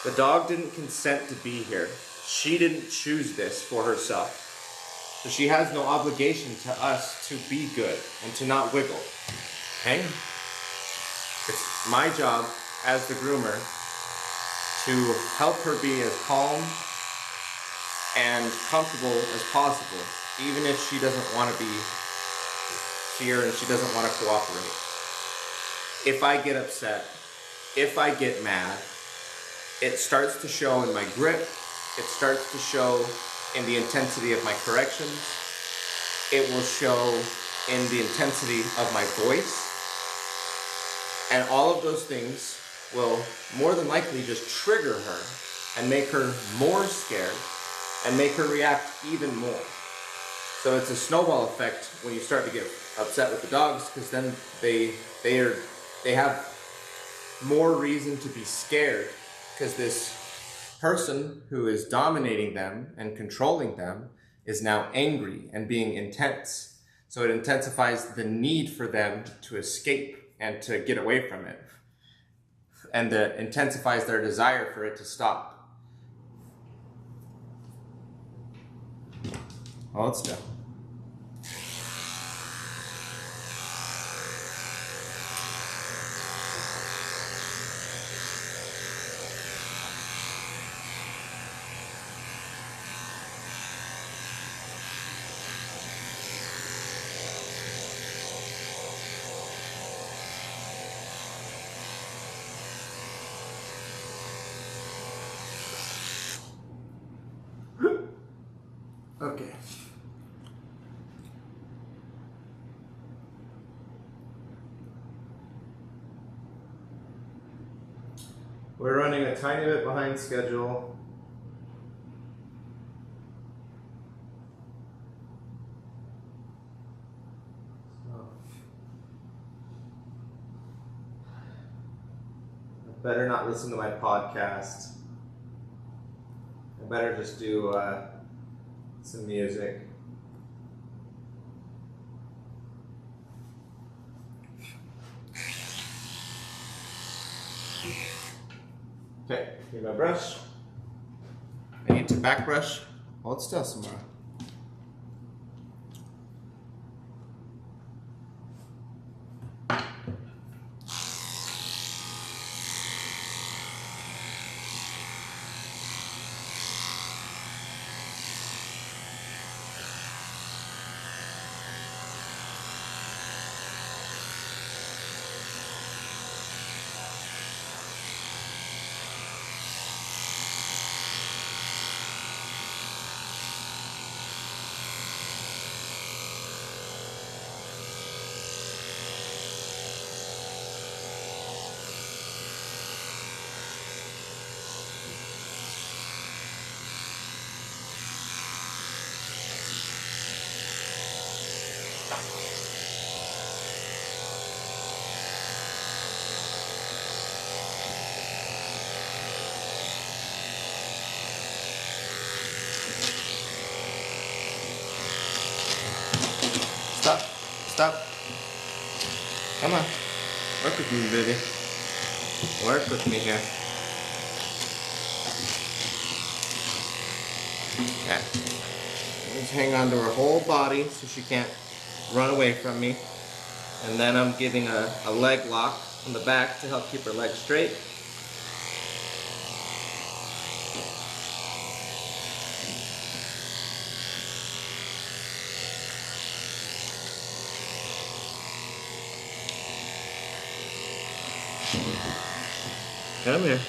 The dog didn't consent to be here. She didn't choose this for herself. So she has no obligation to us to be good and to not wiggle. Okay? It's my job as the groomer to help her be as calm and comfortable as possible, even if she doesn't want to be here and she doesn't want to cooperate. If I get upset, if I get mad, it starts to show in my grip, it starts to show in the intensity of my corrections, it will show in the intensity of my voice, and all of those things will more than likely just trigger her and make her more scared and make her react even more. So it's a snowball effect when you start to get upset with the dogs, because then they have more reason to be scared, because this person who is dominating them and controlling them is now angry and being intense. So it intensifies the need for them to escape and to get away from it. And it intensifies their desire for it to stop. Hold still. Okay. We're running a tiny bit behind schedule. I better not listen to my podcast. I better just do some music. Okay, here's my brush. I need to back brush. Hold still, Samara. Stop. Stop. Come on. Work with me, baby. Work with me here. Okay. Just hang on to her whole body so she can't run away from me. And then I'm giving a leg lock on the back to help keep her legs straight. Come here.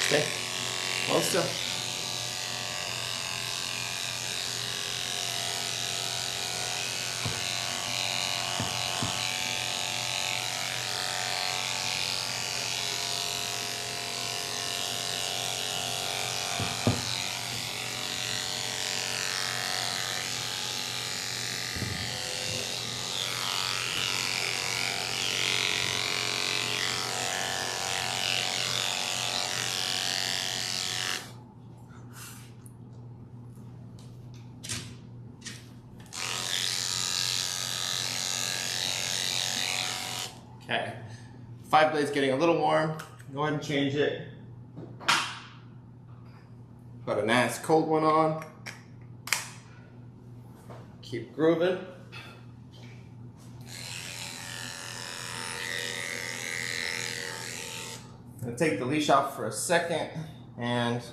Stay. Hold still. Okay, 5 blade's getting a little warm. Go ahead and change it. Put a nice cold one on. Keep grooving. I'm gonna take the leash off for a second and,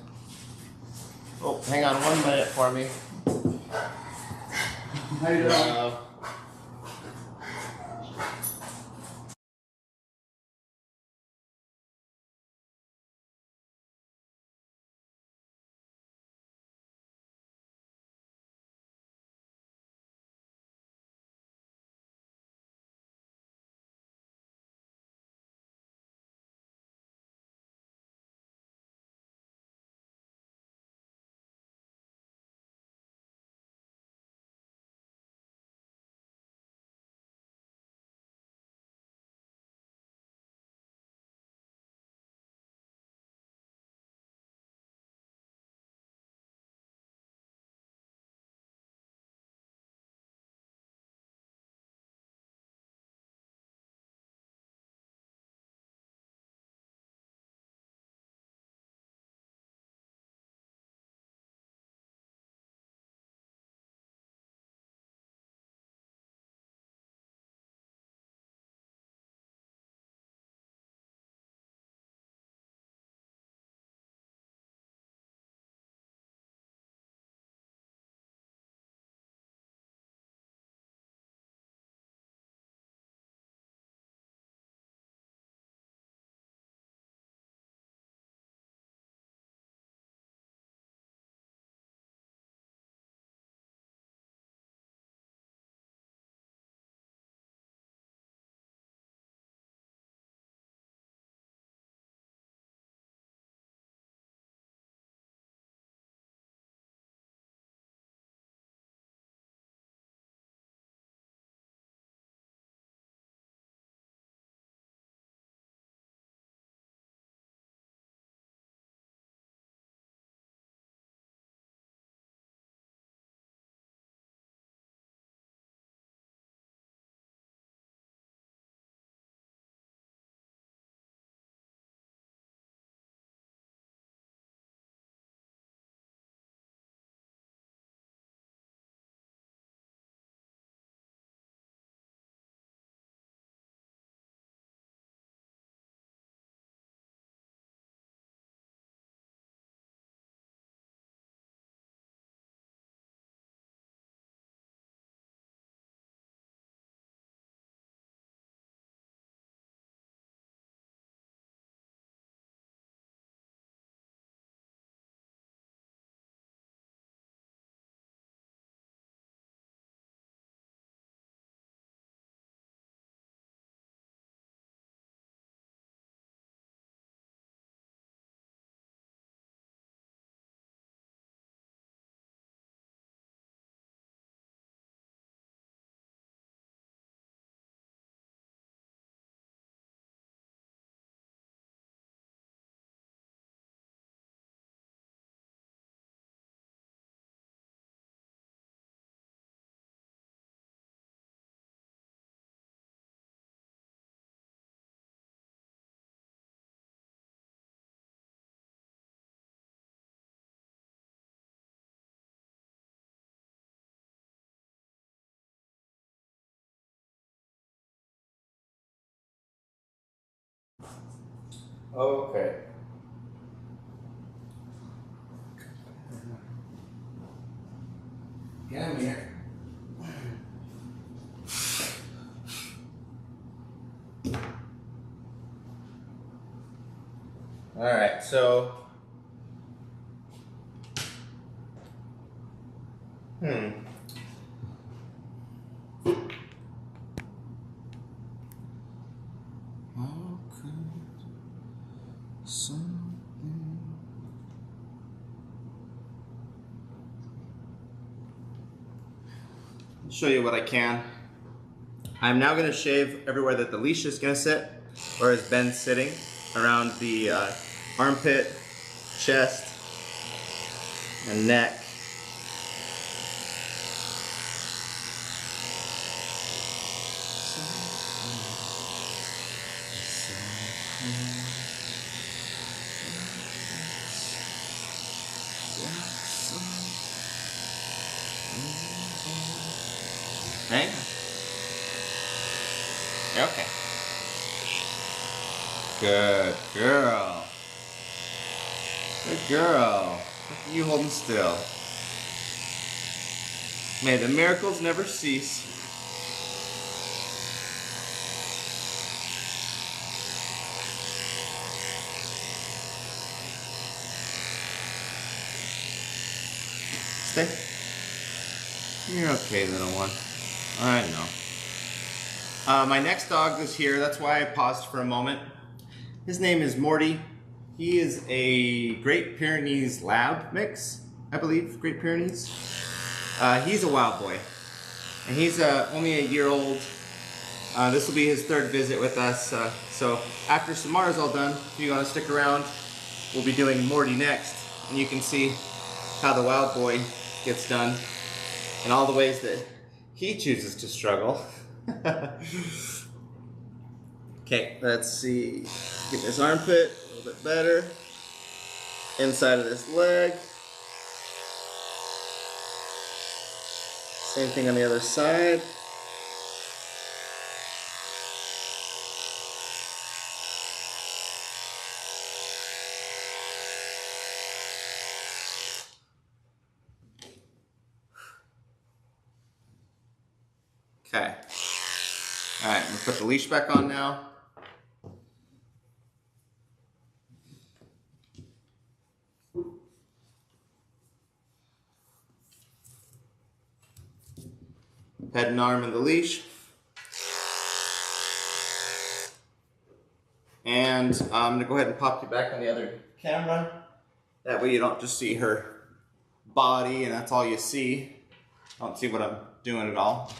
oh, hang on 1 minute for me. How you doing? Okay. Get him here. All right, so How could something... I'll show you what I can. I'm now going to shave everywhere that the leash is going to sit, or has been sitting, around the armpit, chest, and neck. Okay. Okay. Good girl. Good girl. Look at you holding still. May the miracles never cease. Stay. You're okay, little one. I know. My next dog is here. That's why I paused for a moment. His name is Morty. He is a Great Pyrenees Lab mix, I believe. Great Pyrenees. He's a wild boy. And he's only a year old. This will be his third visit with us. So after Samara's all done, if you want to stick around, we'll be doing Morty next. And you can see how the wild boy gets done and all the ways that he chooses to struggle. Okay, let's see. Get this armpit a little bit better. Inside of this leg. Same thing on the other side. Okay. Alright, I'm going to put the leash back on now. Head and arm in the leash. And I'm going to go ahead and pop you back on the other camera. That way you don't just see her body and that's all you see. Don't see what I'm doing at all.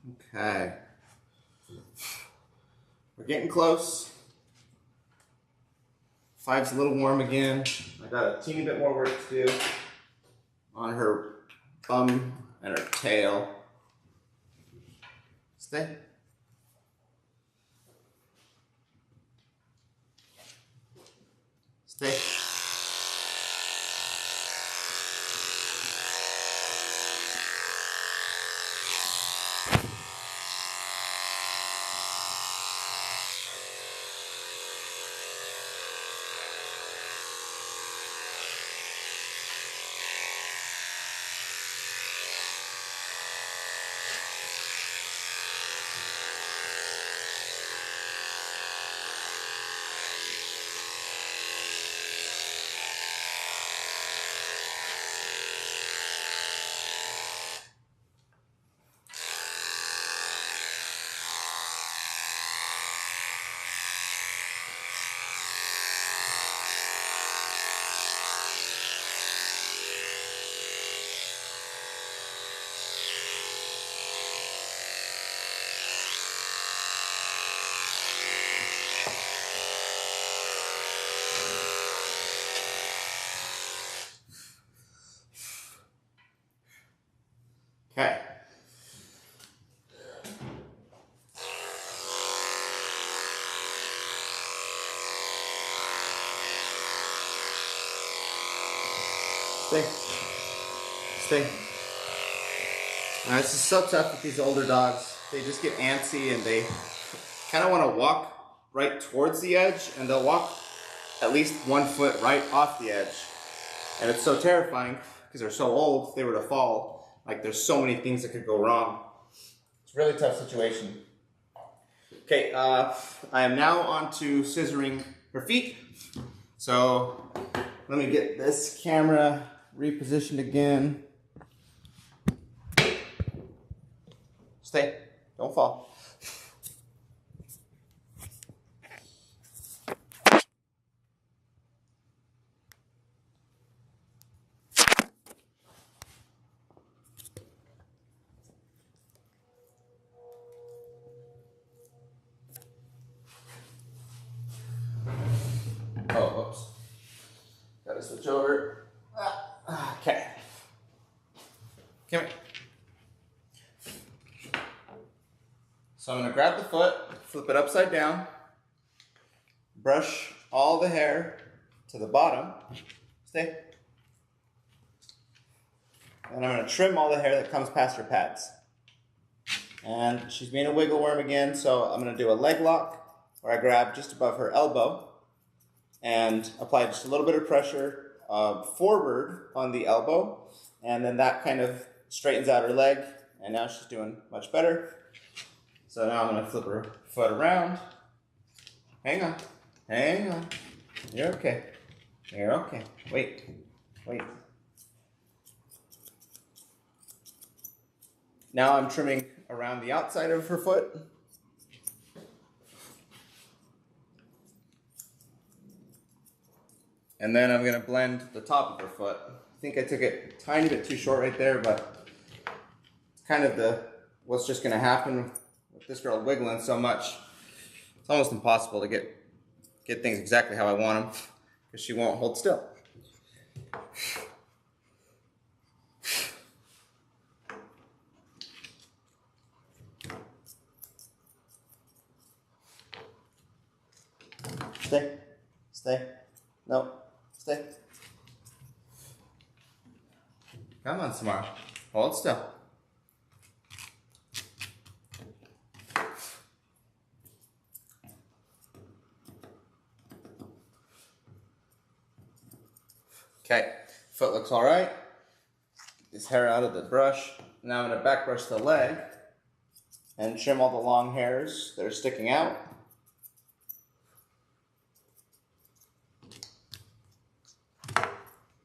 Okay. We're getting close. 5's a little warm again. I got a teeny bit more work to do on her bum and her tail. Stay. Stay. Okay. Stay. Stay. This is so tough with these older dogs. They just get antsy and they kind of want to walk right towards the edge, and they'll walk at least 1 foot right off the edge. And it's so terrifying because they're so old, if they were to fall, like there's so many things that could go wrong. It's a really tough situation. Okay, I am now on to scissoring her feet. So let me get this camera repositioned again. Stay, don't fall. Oh, whoops. Gotta switch over. Okay. Come here. So I'm gonna grab the foot, flip it upside down, brush all the hair to the bottom. Stay. And I'm gonna trim all the hair that comes past her pads. And she's being a wiggle worm again, so I'm gonna do a leg lock where I grab just above her elbow and apply just a little bit of pressure forward on the elbow, and then that kind of straightens out her leg, and now she's doing much better. So now I'm going to flip her foot around. Hang on. Hang on. You're okay. You're okay. Wait. Wait. Now I'm trimming around the outside of her foot. And then I'm going to blend the top of her foot. I think I took it a tiny bit too short right there, but it's kind of what's just going to happen with this girl wiggling so much. It's almost impossible to get things exactly how I want them because she won't hold still. Stay. Stay. No. Stay. Come on, Samara. Hold still. Okay, foot looks all right. This hair out of the brush. Now I'm going to back brush the leg and trim all the long hairs that are sticking out.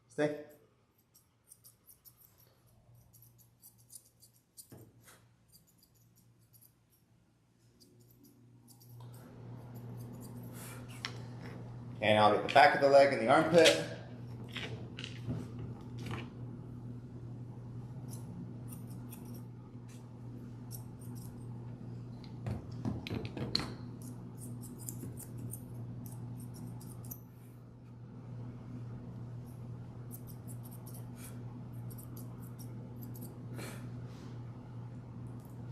Stay. Okay, now I'll get the back of the leg and the armpit.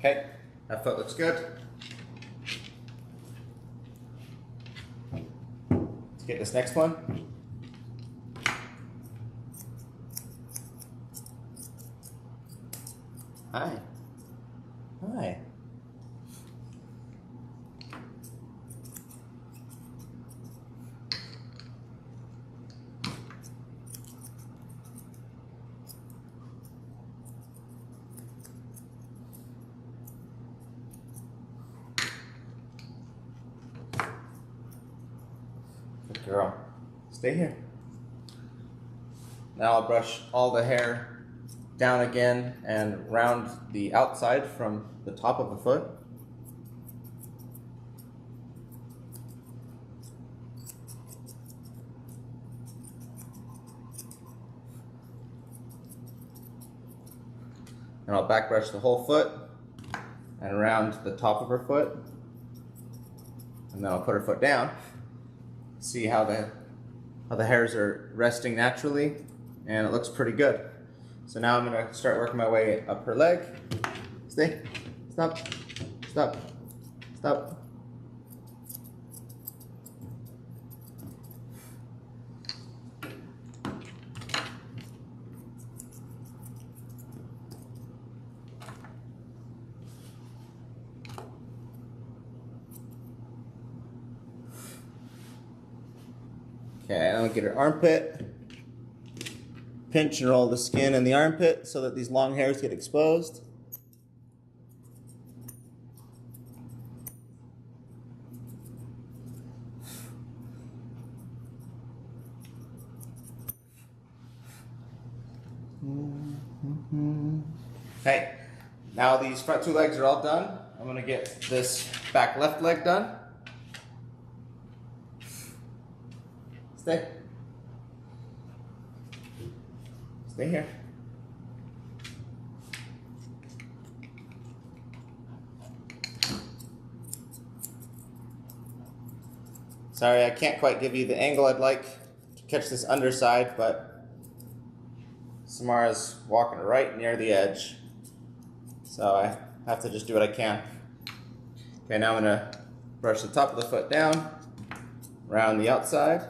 Okay, that foot looks good. Let's get this next one. Hi. Hi. Good girl. Stay here. Now I'll brush all the hair down again and round the outside from the top of the foot. And I'll back brush the whole foot and around the top of her foot. And then I'll put her foot down. See how the hairs are resting naturally, and it looks pretty good. So now I'm gonna start working my way up her leg. Stay, stop, stop, stop. Okay, I'm gonna get her armpit. Pinch and roll the skin in the armpit so that these long hairs get exposed. Okay, now these front two legs are all done. I'm gonna get this back left leg done. Stay. Stay here. Sorry, I can't quite give you the angle I'd like to catch this underside, but Samara's walking right near the edge. So I have to just do what I can. Okay, now I'm gonna brush the top of the foot down, around the outside.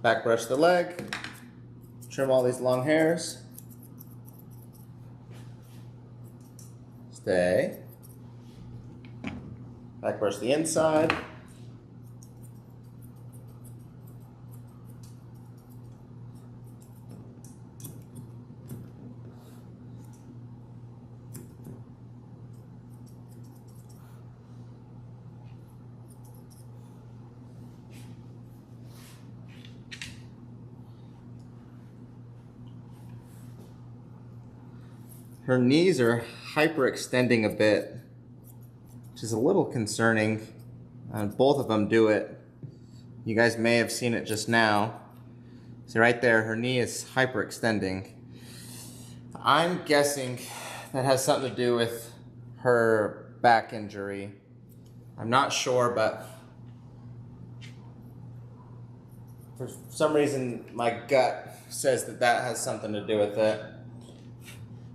Back brush the leg, trim all these long hairs. Stay. Back brush the inside. Her knees are hyperextending a bit, which is a little concerning. Both of them do it. You guys may have seen it just now. See right there, her knee is hyperextending. I'm guessing that has something to do with her back injury. I'm not sure, but for some reason my gut says that that has something to do with it.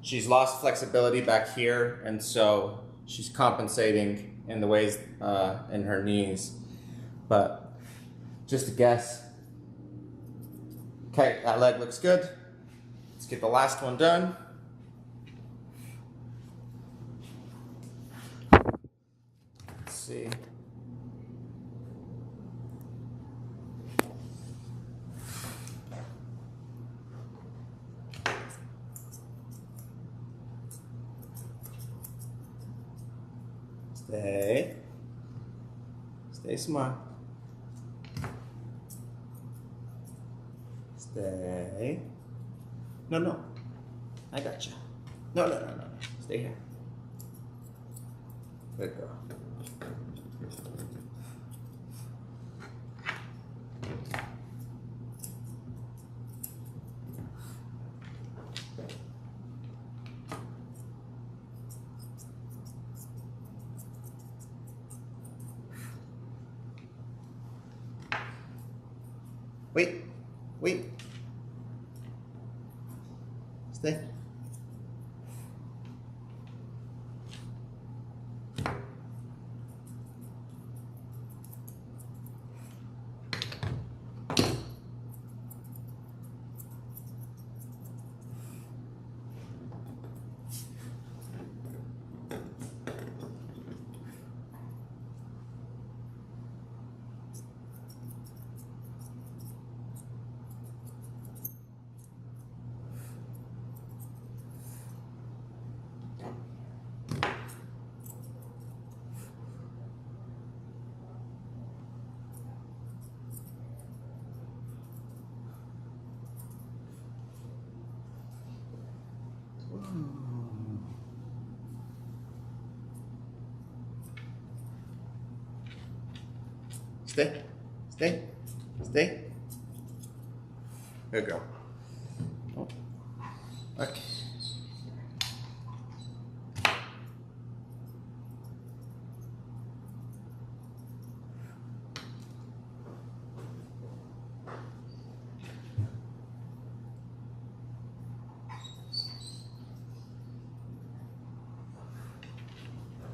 She's lost flexibility back here, and so she's compensating in the ways in her knees. But just a guess. Okay, that leg looks good. Let's get the last one done. Let's see. Stay. Stay smart. Stay. No, no. I got you. No, no, no, no. Stay here. Good girl. Wait, wait. Stay. Stay, stay, stay. Good girl. Oh. Okay.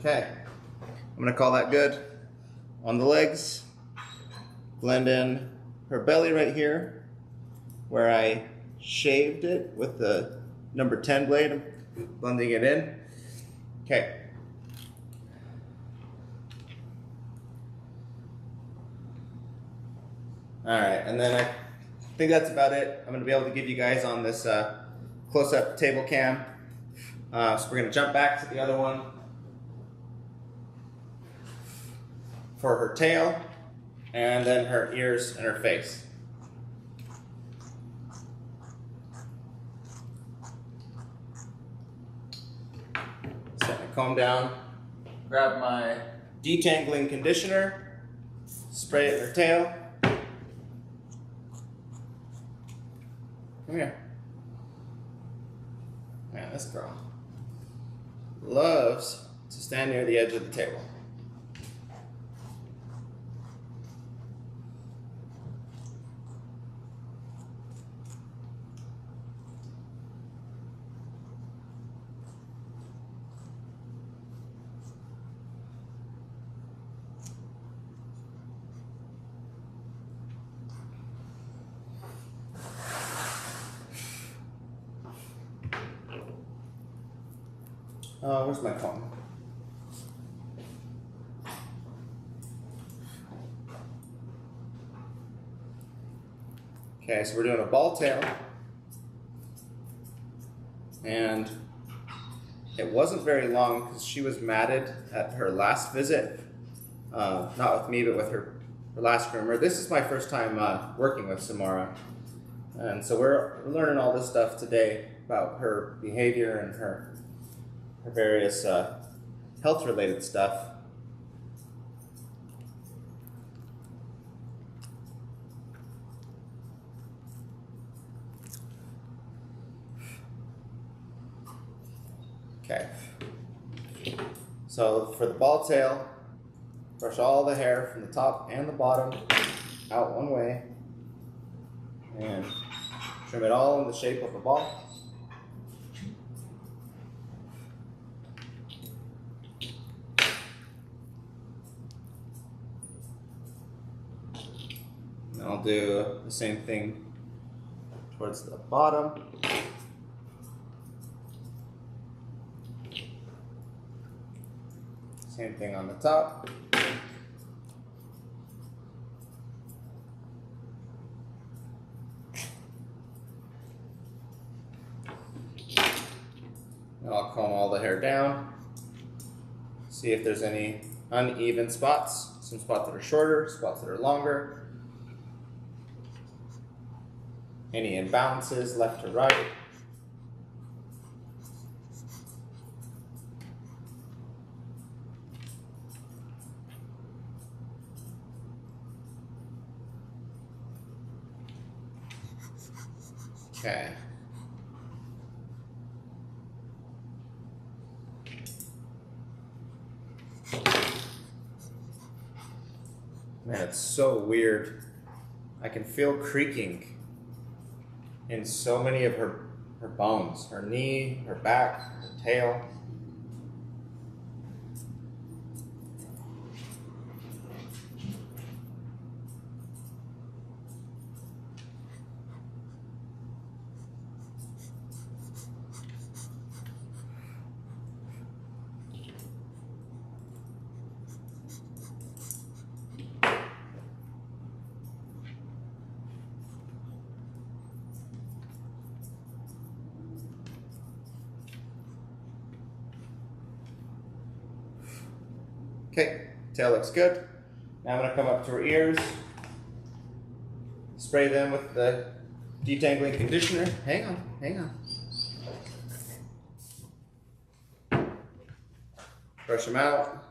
Okay, I'm gonna call that good. On the legs, blend in her belly right here, where I shaved it with the number 10 blade. I'm blending it in. Okay. All right, and then I think that's about it. I'm gonna be able to give you guys on this close-up table cam. So we're gonna jump back to the other one for her tail, and then her ears and her face. Set my comb down, grab my detangling conditioner, spray it in her tail. Come here. Man, this girl loves to stand near the edge of the table. Where's my comb? Okay, so we're doing a ball tail. And it wasn't very long because she was matted at her last visit. Not with me, but with her last groomer. This is my first time working with Samara. And so we're learning all this stuff today about her behavior and her various health-related stuff. Okay. So for the ball tail, brush all the hair from the top and the bottom out one way and trim it all in the shape of a ball. I'll do the same thing towards the bottom. Same thing on the top. And I'll comb all the hair down. See if there's any uneven spots, some spots that are shorter, spots that are longer. Any imbalances left to right. Okay. Man, it's so weird. I can feel creaking in so many of her bones. Her knee, her back, her tail. Okay, tail looks good. Now I'm gonna come up to her ears, spray them with the detangling conditioner. Hang on, hang on. Brush them out.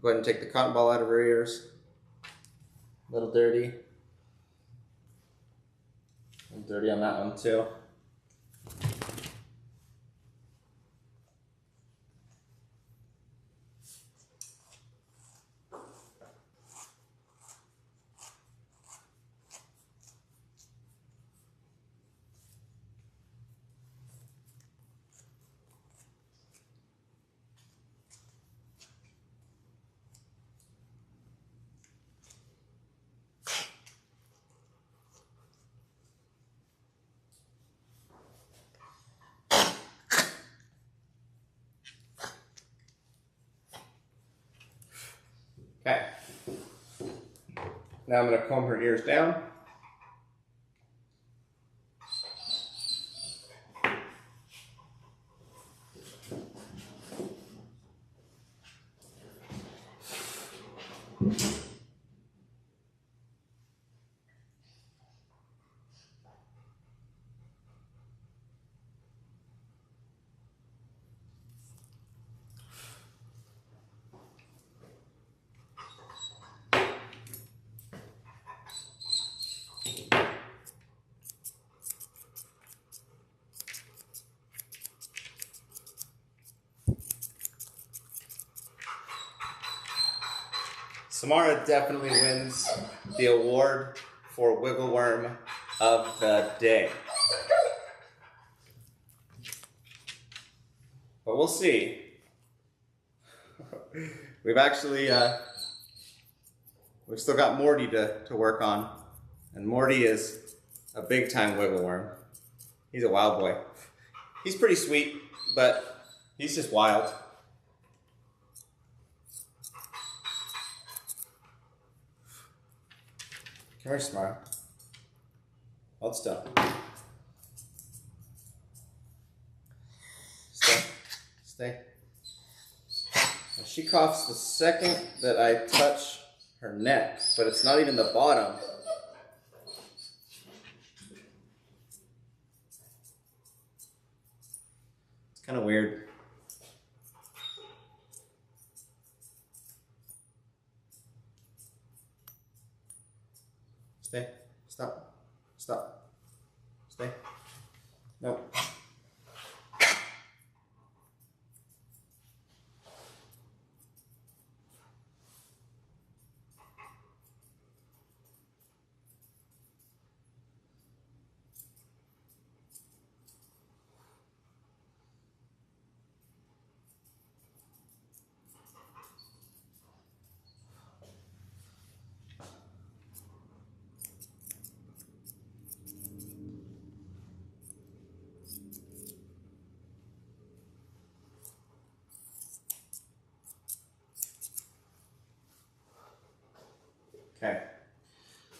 Go ahead and take the cotton ball out of her ears. A little dirty. A little dirty on that one too. Okay. Now I'm going to comb her ears down. Samara definitely wins the award for Wiggle Worm of the Day. But we'll see. We've actually, we've still got Morty to work on. And Morty is a big time wiggle worm. He's a wild boy. He's pretty sweet, but he's just wild. Come here, Samara. Hold still. Stay. Stay. Now she coughs the second that I touch her neck, but it's not even the bottom. It's kind of weird. Stay. Stop. Stop. Stay. No. Okay.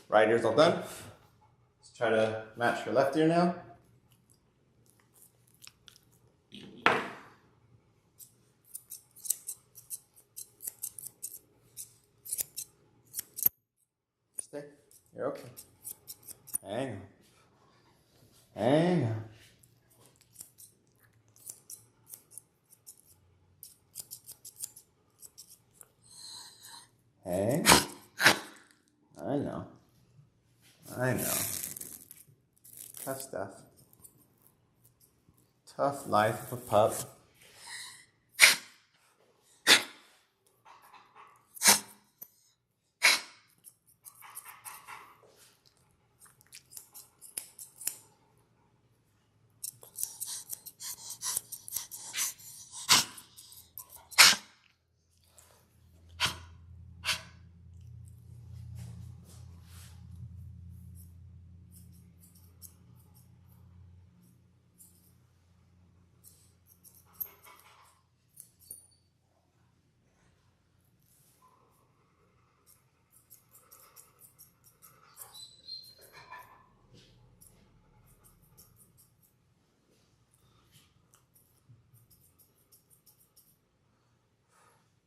Right ear's all done. Let's try to match your left ear now. Stay. You're okay. Hang on. Hang on. Hang on. I know. I know. Tough stuff. Tough life of a pup.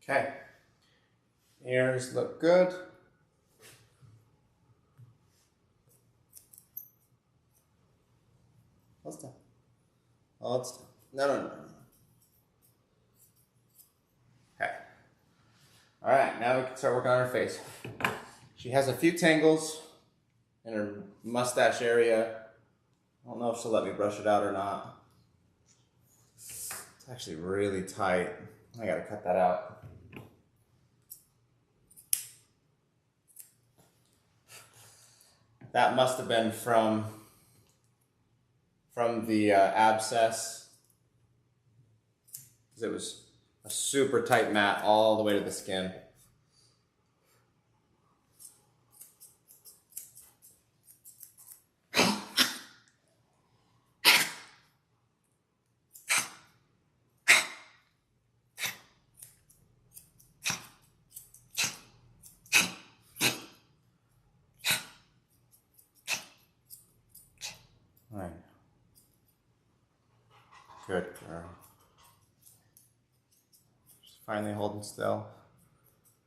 Okay. Ears look good. Hold still. Hold still. No. Okay. Alright, now we can start working on her face. She has a few tangles in her mustache area. I don't know if she'll let me brush it out or not. It's actually really tight. I gotta cut that out. That must have been from the abscess, because it was a super tight mat all the way to the skin. All right. Good girl. She's finally holding still.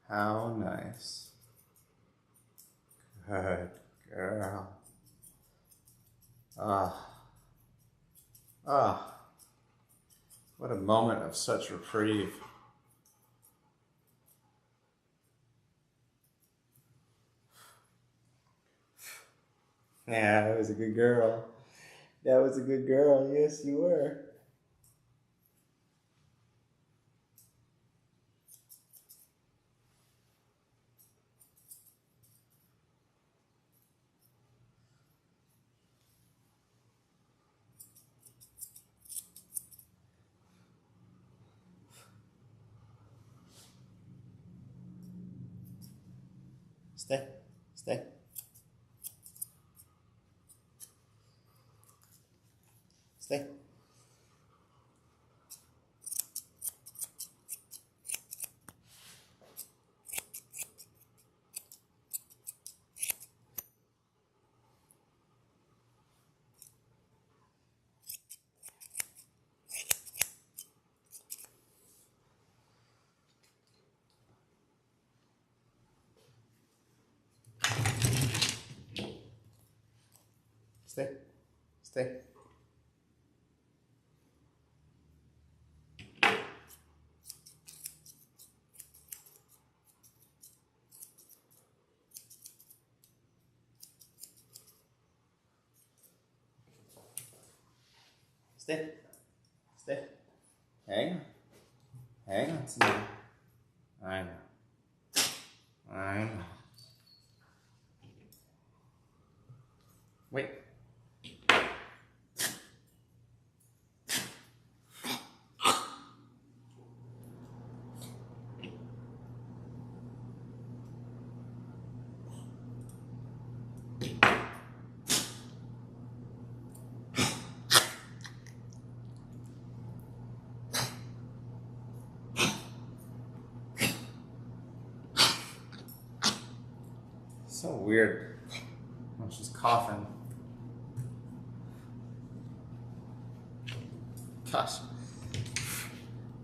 How nice. Good girl. What a moment of such reprieve. Yeah, that was a good girl. That was a good girl. Yes, you were. Stay. Stay. Stay. Stay. Stay. Stay. Stay. Hang on. Hang on, Samara. I know. I know. Wait. So weird when she's coughing. Gosh.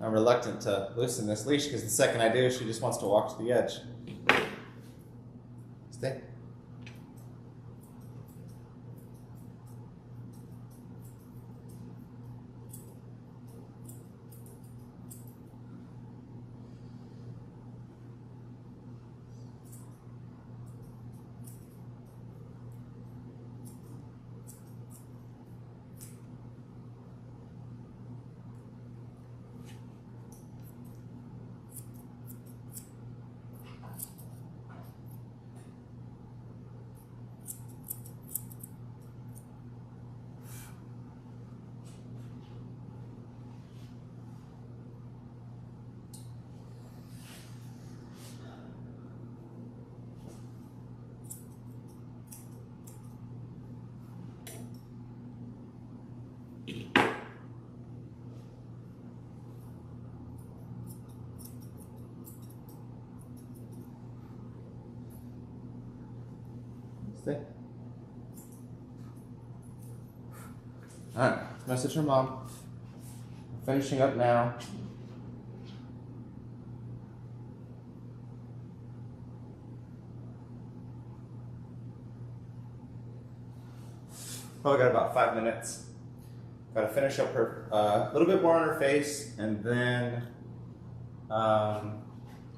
I'm reluctant to loosen this leash because the second I do, she just wants to walk to the edge. Stay. Stay. Alright, message her mom. I'm finishing up now. Probably got about 5 minutes. Gotta finish up her, a little bit more on her face, and then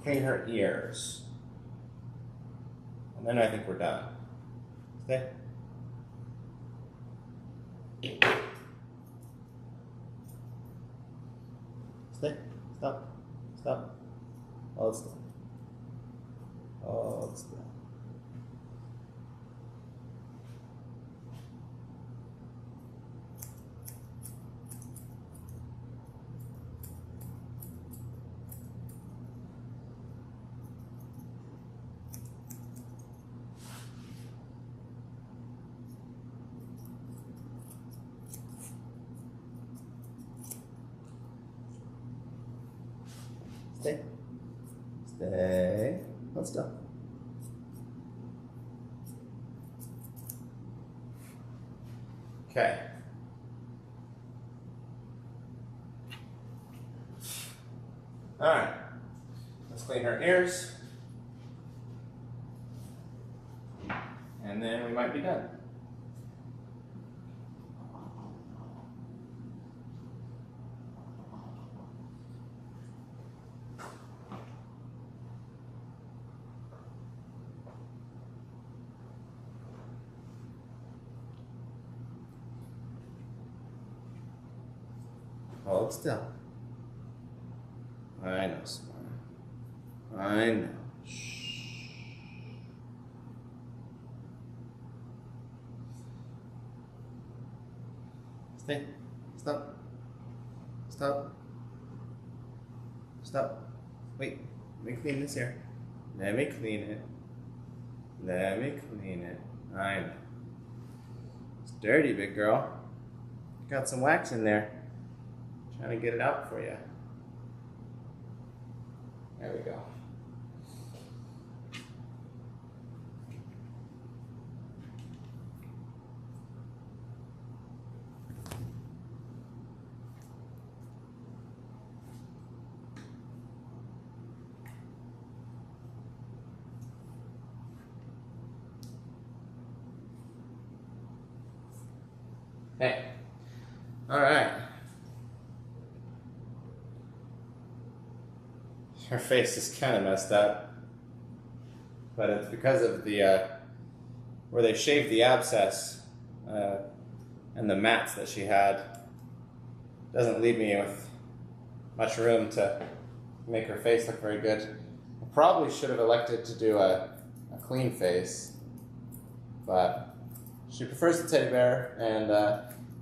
clean her ears. And then I think we're done. Stay. Stay. Stop. Stop. Oh, it's done. Oh, it's done. Stay. Stay. Hold still. Okay. All right. Let's clean her ears. And then we might be done. Hold still. I know, Samara. I know. Shh. Stay. Stop. Stop. Stop. Wait. Let me clean this here. Let me clean it. Let me clean it. I know. It's dirty, big girl. Got some wax in there. Trying to get it out for you. There we go. Hey. All right. Her face is kind of messed up, but it's because of the where they shaved the abscess and the mats that she had. Doesn't leave me with much room to make her face look very good. I probably should have elected to do a clean face, but she prefers the teddy bear, and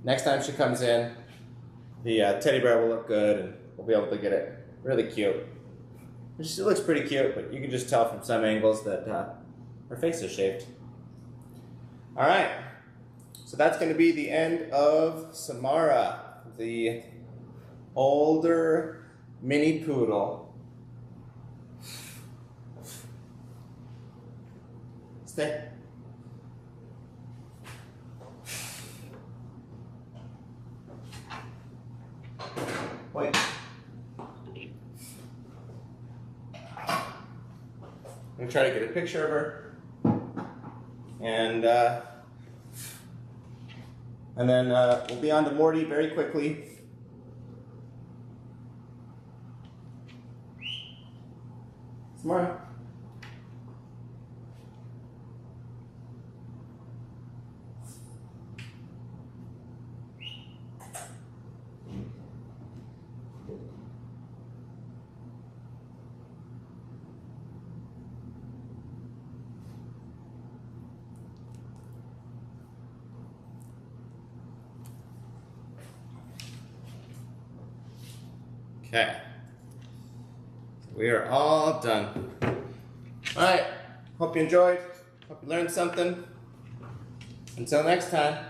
next time she comes in, the teddy bear will look good, and we'll be able to get it really cute. She still looks pretty cute, but you can just tell from some angles that her face is shaved. All right, so that's going to be the end of Samara, the older Mini Poodle. Stay. Wait. I'm gonna try to get a picture of her, and then we'll be on to Morty very quickly. Samara. Okay. We are all done. Alright. Hope you enjoyed. Hope you learned something. Until next time.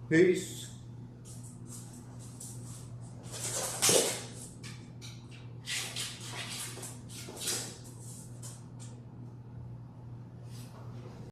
Peace.